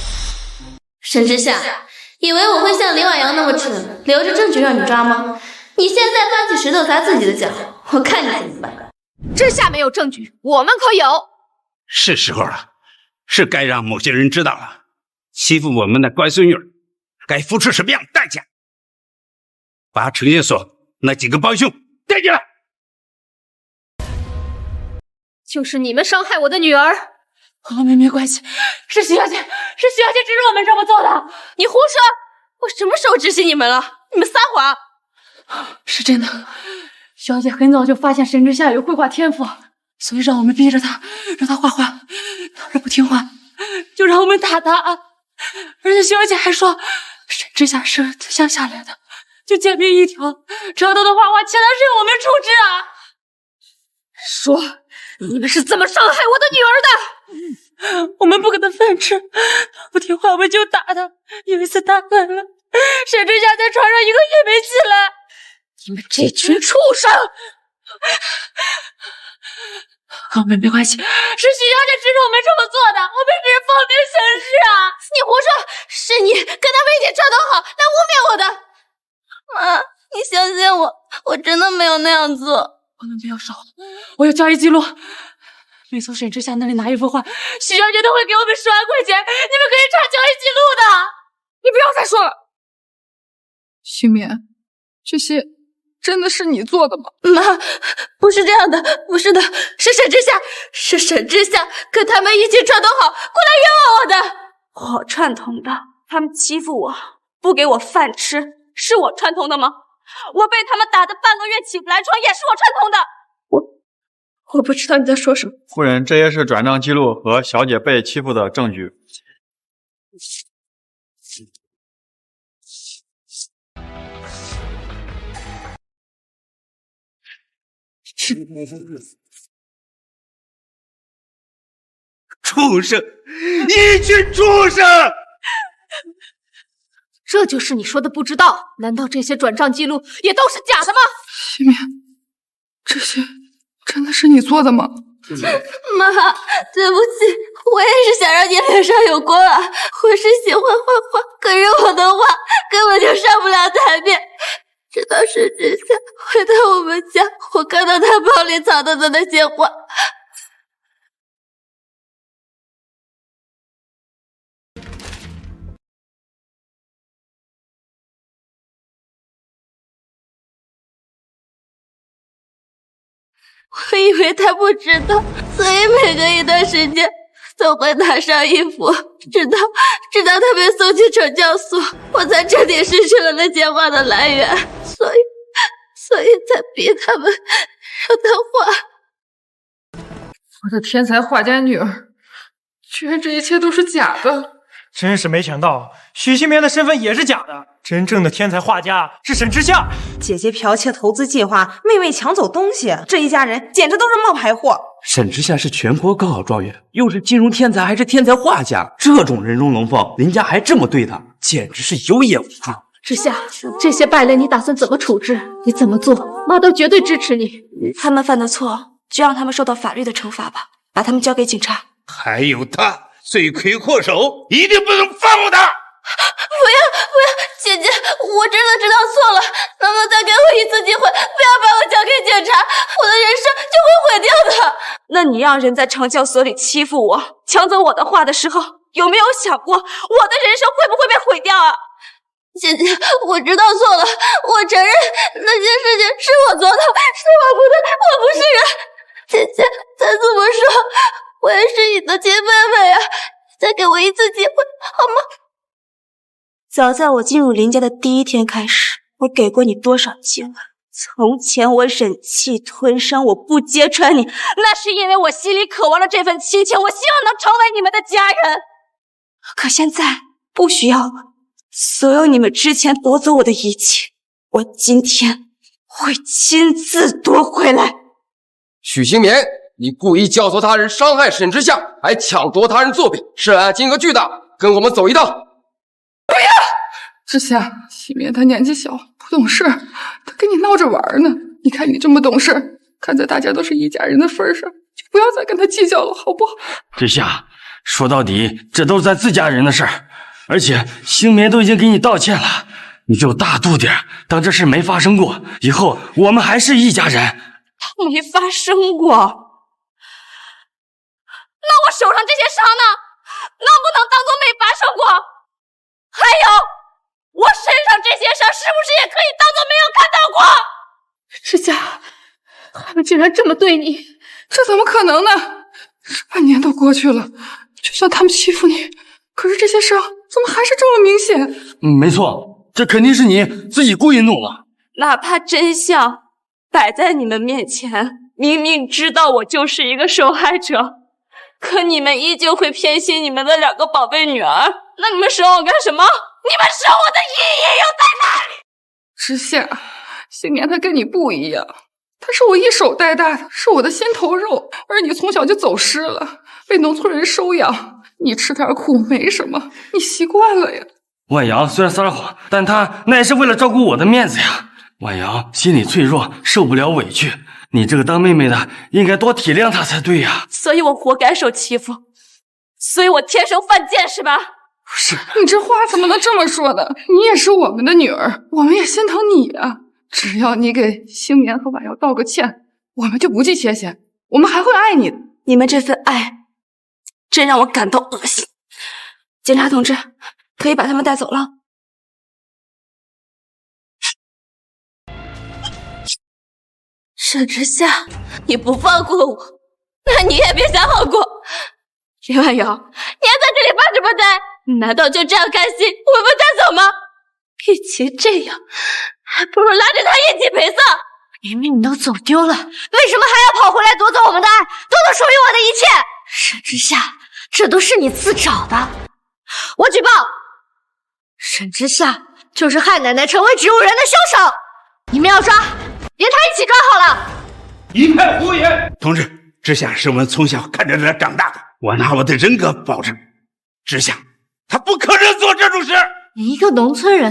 沈之夏，以為我會像林婉陽那麼蠢，留着證據讓你抓嗎？你現在搬起石頭砸自己的腳，我看你怎麼辦。之夏沒有證據，我們可有。是時候了，是該讓某些人知道了，欺負我們的乖孫女兒該付出什麼樣的代價。把程先所那幾個幫兇帶進來。就是你們傷害我的女兒。和我們沒關係，是徐小姐，是徐小姐指使我們這麼做的。你胡說！我什麼時候指使你們了？你們撒謊！是真的，徐小姐很早就發現沈之夏有繪畫天賦，所以讓我們逼着她，讓她畫畫。要是不聽話，就讓我們打她。而且徐小姐還說，沈之夏是自鄉下來的，就贱命一條，只要他的畫畫，其他事我们处置啊。说，你们是怎么傷害我的女兒的？我們不給他飯吃，他不聽話我們就打他。有一次打狠了，沈之夏在床上1個月沒起來。你們這群畜生！和我們沒關係，是徐小姐指使我們這麼做的，我們只是奉命行事啊！你胡說，是你跟他們一起串通好來污蔑我的。媽，你相信我，我真的沒有那樣做。我們不要說，我有交易記錄，每從沈之夏那裡拿一幅畫，徐小姐都會給我們10萬塊錢，你們可以查交易記錄的。你不要再說了，徐眠，這些真的是你做的嗎？媽，不是這樣的，不是的，是沈之夏，是沈之夏跟他們一起串通好，過來冤枉我的。我串通的，他們欺負我，不給我飯吃，是我串通的嗎？我被他們打得半個月起不來床，也是我串通的。我不知道你在說什麼。夫人，這些是轉賬記錄和小姐被欺負的證據。畜生，一群畜生！這就是你說的不知道？難道這些轉賬記錄也都是假的嗎？徐眠，這些真的是你做的嗎？媽，對不起，我也是想讓你臉上有光啊！我是喜歡畫畫，可是我的畫根本就上不了台面。直到沈之夏回到我們家，我看到他包裡藏的那些畫。我以為他不知道，所以每隔一段時間都會拿上一幅，直到他被送去懲教所，我才徹底失去了那些畫的來源，所以才逼他們讓他畫。我的天才畫家女兒，居然這一切都是假的！真是沒想到，許新棉的身份也是假的。真正的天才畫家是沈之夏。姐姐剽竊投資計劃，妹妹搶走東西，這一家人簡直都是冒牌貨。沈之夏是全國高考狀元，又是金融天才，還是天才畫家，這種人中龍鳳，林家還這麼對他，簡直是有眼無珠。之夏，這些敗類你打算怎麼處置？你怎麼做，媽都絕對支持你。他們犯的錯，就讓他們受到法律的懲罰吧，把他們交給警察。還有他，罪魁禍首，一定不能放過他！不要，姐姐，我真的知道錯了，能不能再給我一次機會，不要把我交給警察，我的人生就會毀掉的。那你讓人在懲教所裡欺負我，搶走我的畫的時候，有沒有想過我的人生會不會被毀掉啊？姐姐，我知道錯了，我承認那些事情是我做的，是我不對，我不是人。姐姐，再這麼說，我也是你的親妹妹啊，再給我一次機會，好嗎？早在我進入林家的第一天開始，我給過你多少機會？從前我忍氣吞聲，我不揭穿你，那是因為我心裡渴望着這份親情，我希望能成為你們的家人。可現在不需要了，所有你們之前奪走我的一切，我今天會親自奪回來。許新棉，你故意教唆他人傷害沈之夏，還搶奪他人作品，涉案金額巨大，跟我們走一道。不要！之夏，新棉他年紀小，不懂事，他跟你鬧着玩呢。你看你這麼懂事，看在大家都是一家人的份上，就不要再跟他計較了，好不好？之夏，說到底，这都是咱自家人的事儿，而且星棉都已经给你道歉了，你就大度点，当这事没发生过。以后我们还是一家人。没发生过，那我手上这些伤呢，能不能当做没发生过？还有，我身上这些伤是不是也可以当做没有看到过？之夏，他们竟然这么对你，这怎么可能呢？这半年都过去了，就算他们欺負你，可是这些伤怎么还是这么明显？没错，这肯定是你自己故意弄的。哪怕真相摆在你们面前，明明知道我就是一个受害者，可你们依旧会偏心你们的2个宝贝女儿。那你们生我干什么？你们生我的意义又在哪里？之夏，星棉他跟你不一样，他是我一手带大的，是我的心头肉，而你从小就走失了，被农村人收养，你吃点苦没什么，你习惯了呀。万阳虽然撒了谎，但他那也是为了照顾我的面子呀。万阳心里脆弱，受不了委屈，你这个当妹妹的应该多体谅她才对呀。所以我活该受欺负，所以我天生犯贱是吧？不是，你这话怎么能这么说呢？你也是我们的女兒，我們也心疼你啊。只要你給星棉和婉瑤道個歉，我們就不計前嫌，我們還會愛你的。你們這份愛真讓我感到惡心。警察同志，可以把他們帶走了。沈之夏，你不放過我，那你也別想好過。林婉瑤，你還在這裡發什麼呆？難道就這樣開心，我們帶走嗎？與其這樣，還不如拉着他一起賠喪。明明你都走丟了，為什麼還要跑回來奪走我們的愛，奪走屬於我的一切？沈之夏，這都是你自找的。我舉報，沈之夏就是害奶奶成為植物人的兇手。你們要抓，連他一起抓好了。一派胡言！同志，之夏是我們從小看着他長大的，我拿我的人格保證，之夏他不可能做這種事。你一個農村人，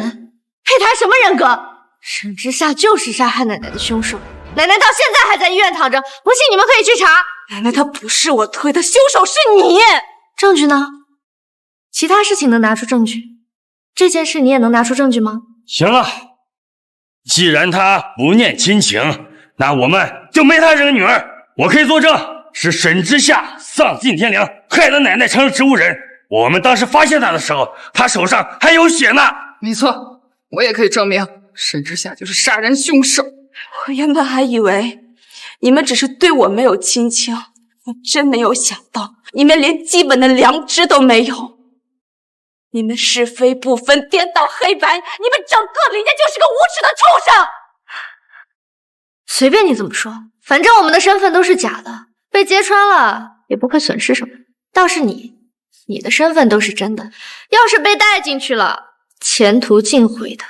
配談什麼人格？沈之夏就是殺害奶奶的兇手，奶奶到現在還在醫院躺着，不信你們可以去查。奶奶她不是我推的，兇手是你。證據呢？其他事情能拿出證據，這件事你也能拿出證據嗎？行了，既然他不念親情，那我們就沒他這個女兒。我可以作證，是沈之夏喪盡天良，害得奶奶成了植物人。我們當時發現他的時候，他手上還有血呢。沒錯，我也可以證明沈之夏就是殺人兇手。我原本還以為你們只是對我沒有親情，我真沒有想到你們連基本的良知都沒有。你們是非不分，顛倒黑白，你們整個林家就是個無恥的畜生。隨便你怎麼說，反正我們的身份都是假的，被揭穿了也不會損失什麼。倒是你的身份都是真的，要是被帶進去了，前途盡毀的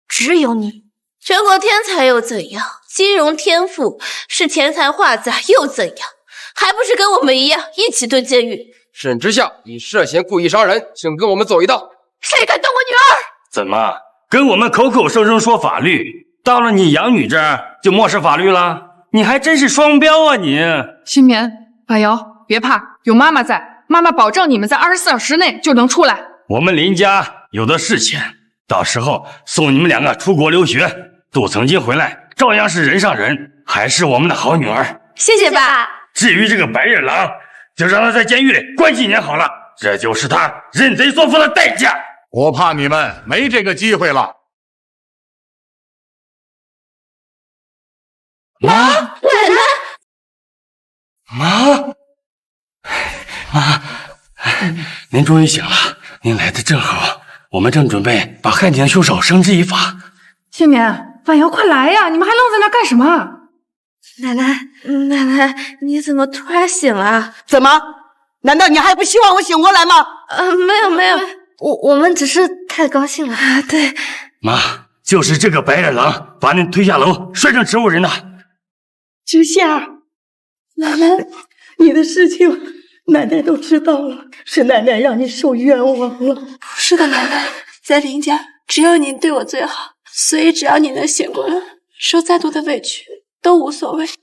只有你。全國天才又怎樣？金融天賦是天才畫家又怎樣？還不是跟我們一樣一起蹲監獄？沈之夏，你涉嫌故意殺人，請跟我們走一道。誰敢動我女兒？怎麼跟我們口口聲聲說法律，到了你養女這兒就漠視法律了？你還真是雙標啊你！新棉、婉瑤，別怕，有媽媽在，媽媽保證你們在24小時內就能出來。我們林家有的是錢，到時候送你們兩個出國留學，杜曾經回來照樣是人上人，還是我們的好女兒。謝謝爸。至於這個白眼狼，就讓他在監獄裡關幾年好了，這就是他認賊作父的代價。我怕你們沒這個機會了。媽，奶奶，媽，您終於醒了，您來的正好，我們正準備把害你的兇手繩之以法。新棉、婉瑤，快來呀！你們還愣在那幹什麼？奶奶，你怎麼突然醒了？怎麼？難道你還不希望我醒過來嗎？沒有，我們只是太高興了。對，媽，就是這個白眼狼把您推下樓，摔成植物人的。之夏，奶奶，你的事情奶奶都知道了，是奶奶讓你受冤枉了。不是的，奶奶，在林家只有您對我最好，所以只要你能醒過來，受再多的委屈都無所謂。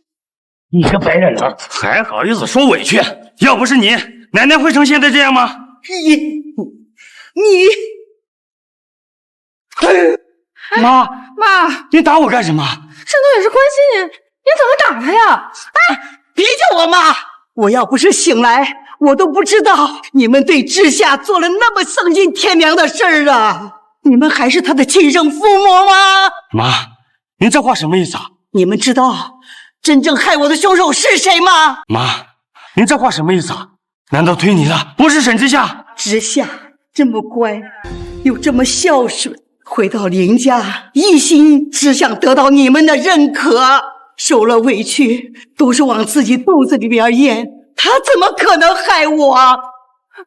你个白脸狼，还好意思说委屈？要不是你，奶奶会成现在这样吗？你，妈，你打我干什么？沈总也是关心你，你怎么打他呀？别叫我妈！我要不是醒来，我都不知道你们对知夏做了那么丧尽天良的事儿啊！你们还是他的亲生父母吗？妈，您这话什么意思啊？你们知道真正害我的凶手是谁吗？妈，您这话什么意思啊？难道推你的不是沈之夏？之夏这么乖，又这么孝顺，回到林家一心只想得到你们的认可，受了委屈都是往自己肚子里边咽，他怎么可能害我？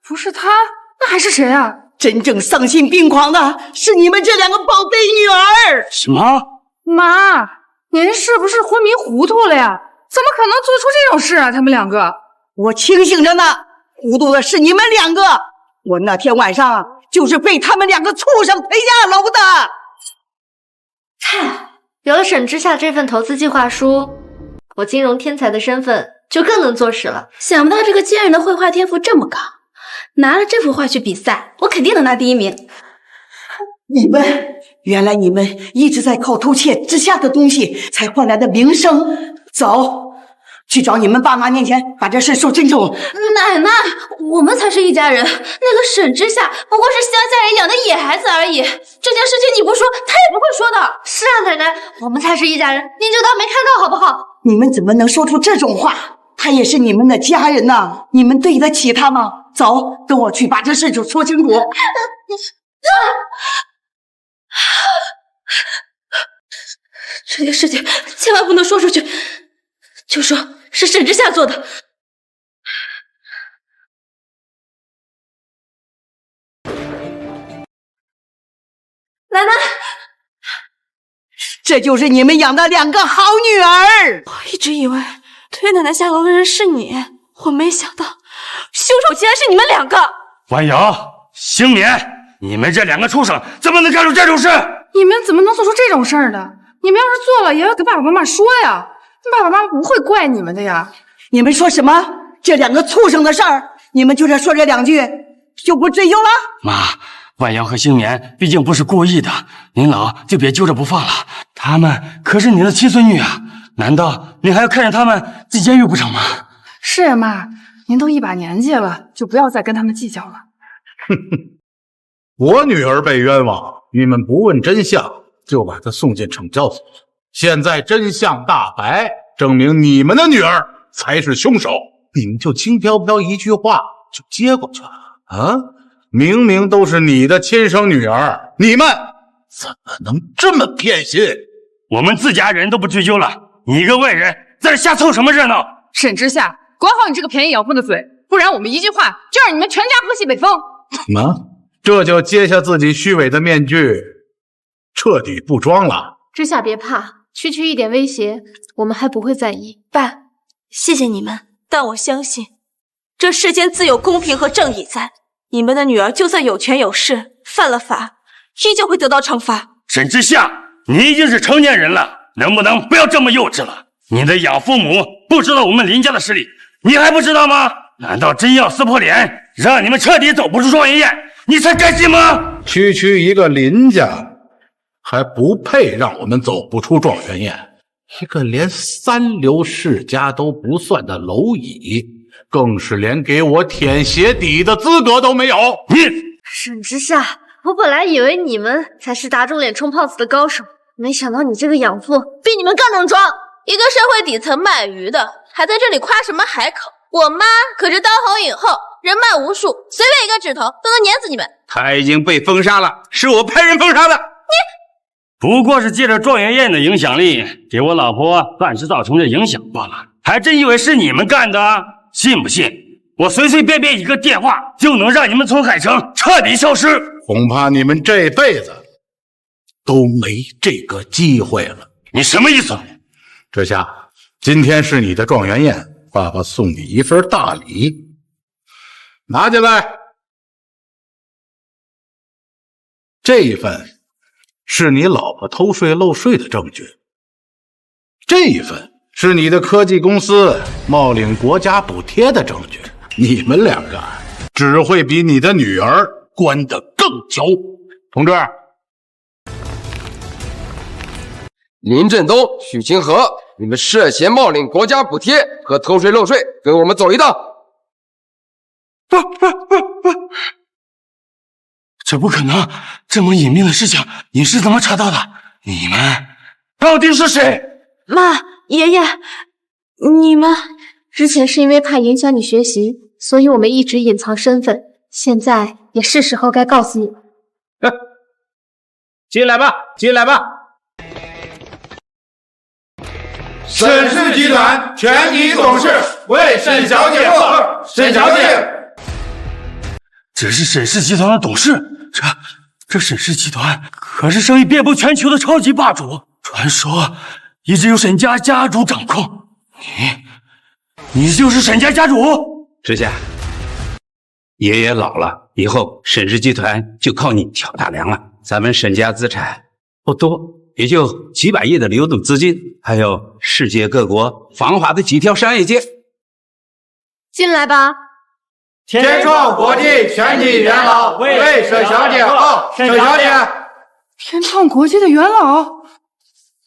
不是他，那还是谁啊？真正丧心病狂的是你们这两个宝贝女儿。什么？妈，您是不是昏迷糊涂了呀？怎么可能做出这种事啊？他们两个，我清醒着呢，糊涂的是你们两个。我那天晚上就是被他们两个畜生推下楼的。有了沈之夏这份投资计划书，我金融天才的身份就更能坐實了。想不到这个贱人的绘畫天賦這麼高，拿了這幅畫去比賽，我肯定能拿第1名。原來你們一直在靠偷竊之夏的東西才換來的名聲。走，去找你們爸媽面前把這事說清楚。奶奶，我們才是一家人，那個沈之夏不過是鄉下人養的野孩子而已，這件事情你不說，他也不會說的。是啊，奶奶，我們才是一家人，您就當沒看到好不好？你們怎麼能說出這種話？他也是你們的家人吶，你們對得起他嗎？走，跟我去把這事情說清楚。這件事情千萬不能說出去，就說是沈之夏做的。奶奶，這就是你們養的兩個好女兒。我一直以為推奶奶下樓的人是你，我沒想到兇手竟然是你們兩個。婉瑤、星棉，你們這兩個畜生怎麼能幹出這種事？你們怎麼能做出這種事兒呢？你們要是做了，也要跟爸爸媽媽說呀，爸爸媽媽不會怪你們的呀。你們說什麼？這兩個畜生的事兒，你們就這說這兩句就不追究了？媽，婉瑤和星棉畢竟不是故意的，您老就別揪着不放了。他們可是你的親孫女啊，難道你還要看着他們進監獄不成嗎？是呀，媽，您都一把年紀了，就不要再跟他們計較了。哼哼，我女兒被冤枉，你們不問真相，就把她送進懲教所。現在真相大白，證明你們的女兒才是兇手，你們就輕飄飄一句話就接過去了啊！明明都是你的親生女兒，你們怎麼能這麼偏心？我們自家人都不追究了，你一個外人在這瞎湊什麼熱鬧？沈之夏，管好你這個便宜養父的嘴，不然我們一句話就讓你們全家喝西北風。怎麼？這就揭下自己虛偽的面具，徹底不裝了？之夏別怕，區區一點威脅，我們還不會在意。爸，謝謝你們，但我相信這世間自有公平和正義在。你們的女兒就算有權有勢，犯了法，依舊會得到懲罰。沈之夏，你已經是成年人了，能不能不要這麼幼稚了？你的養父母不知道我們林家的實力，你還不知道嗎？難道真要撕破臉，讓你們徹底走不出狀元宴，你才甘心嗎？區區一個林家，還不配讓我們走不出狀元宴。一個連三流世家都不算的螻蟻，更是連給我舔鞋底的資格都沒有。沈之夏，我本來以為你們才是打腫臉充胖子的高手，沒想到你這個養父比你們更能裝。一個社會底層賣魚的，還在這裡誇什麼海口？我媽可是當紅影後，人脈無數，隨便一個指頭都能碾死你們。他已經被封殺了，是我派人封殺的。不過是借着狀元宴的影響力，給我老婆暫時造成的影響罷了，還真以為是你們幹的？信不信我隨隨便便一個電話就能讓你們從海城徹底消失？恐怕你們這輩子都沒這個機會了。你什麼意思？之夏，今天是你的狀元宴，爸爸送你一份大禮，拿進來。這一份是你老婆偷稅漏稅的證據，這一份是你的科技公司冒领国家补貼的证据。你们两个只会比你的女兒關得更久。同志，林振東、許清河，你們涉嫌冒領國家補貼和偷稅漏稅，跟我們走一道。這不可能！這麼隱秘的事情，你是怎麼查到的？你們到底是誰？媽，爺爺，你們之前是因為怕影響你學習，所以我們一直隱藏身份。現在也是時候該告訴你們。進來吧，進來吧。沈氏集團全體董事為沈小姐賀，沈小姐。只是沈氏集團的董事，這沈氏集團可是生意遍布全球的超級霸主，傳說一直由沈家家主掌控。你就是沈家家主？知夏，爺爺老了，以後沈氏集團就靠你挑大梁了。咱們沈家資產不多，也就幾百億的流動資金，還有世界各國繁華的幾條商業街。進來吧。天創國際全體元老為沈小姐賀，沈小姐。天創國際的元老，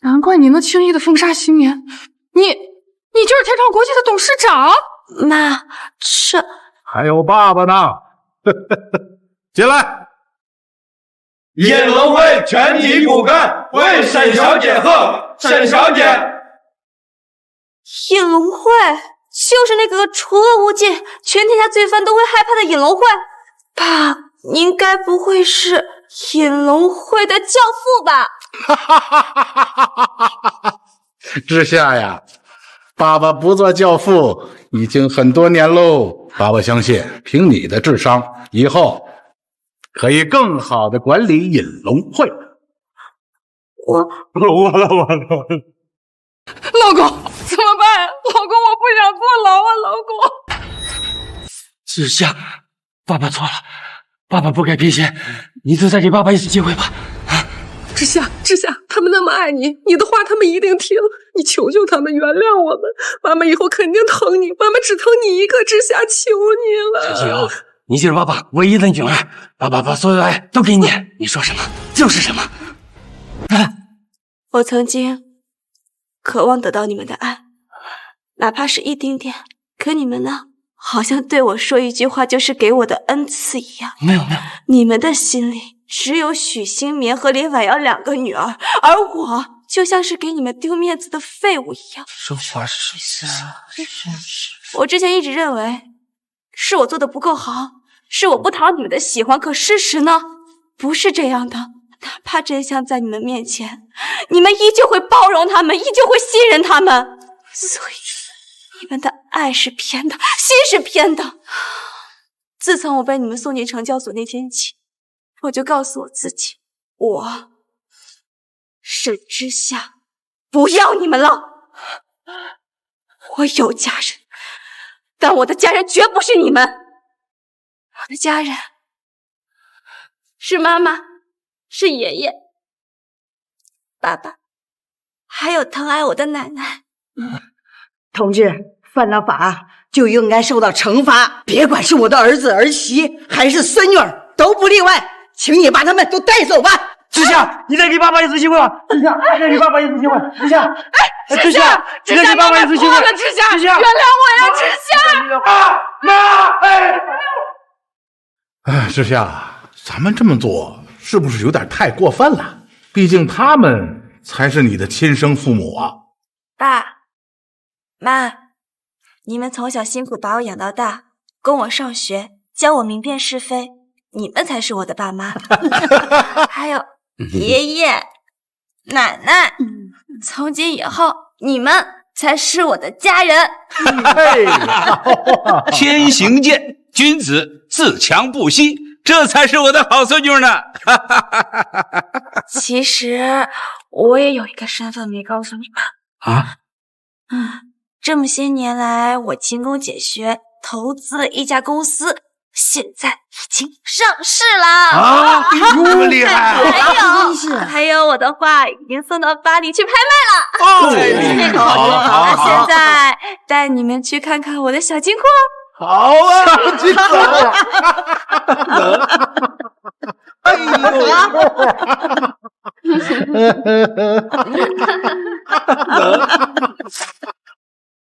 難怪你能輕易的封殺新棉，你就是天創國際的董事長。媽，這還有爸爸呢。進來。銀龍會全體骨幹為沈小姐賀，沈小姐。銀龍會就是那個除惡務盡、全天下罪犯都會害怕的銀龍會。爸，您該不會是銀龍會的教父吧？知夏呀，爸爸不做教父已經很多年嘍。爸爸相信，憑你的智商，以後可以更好的管理銀龍會。完了！老公，怎麼辦？老公，我不想坐牢啊！老公，知夏，爸爸錯了，爸爸不該偏心，你就再給爸爸一次機會吧。知夏，他們那麼愛你，你的話他們一定聽。你求求他們原諒我們，媽媽以後肯定疼你，媽媽只疼你一個。知夏，求你了。陳靜瑤，你就是爸爸唯一的女兒，爸爸把所有的愛都給你，你說什麼就是什麼。我曾經渴望得到你們的愛，哪怕是一丁點，可你們呢，好像對我說一句話就是給我的恩賜一樣。沒有，你們的心裡只有許新棉和林婉瑤兩個女兒，而我就像是給你們丟面子的廢物一樣。說話是什麼？我之前一直認為是我做的不夠好，是我不討你們的喜歡，可事實呢，不是這樣的。哪怕真相在你們面前，你們依舊會包容他們，依舊會信任他們。所以你們的愛是騙的，心是騙的。自從我被你們送進懲教所那天起，我就告訴我自己，我沈之夏不要你們了。我有家人，但我的家人絕不是你們。我的家人是媽媽，是爺爺、爸爸，還有疼愛我的奶奶。同志，犯了法就應該受到懲罰，別管是我的兒子兒媳還是孫女兒，都不例外。請你把他們都帶走吧。知夏，你再給爸爸一次機會吧。知夏，再給爸爸一次機會。知夏，知夏，你再給爸爸一次機會。知夏，知夏，原諒我呀，知夏。媽，知夏，咱們這麼做是不是有點太過分了？畢竟他們才是你的親生父母啊。爸媽，你們從小辛苦把我養到大，供我上學，教我明辨是非，你們才是我的爸媽。還有爺爺奶奶，從今以後你們才是我的家人。天行健，君子自強不息，這才是我的好孫女呢。其實我也有一個身份沒告訴你們啊。這麼些年來，我勤工儉學，投資了一家公司，现在已经上市啦！啊，这么厉害！还有我的画已经送到巴黎去拍卖了。好，现在带你们去看看我的小金库。好啊，金子！哎呦！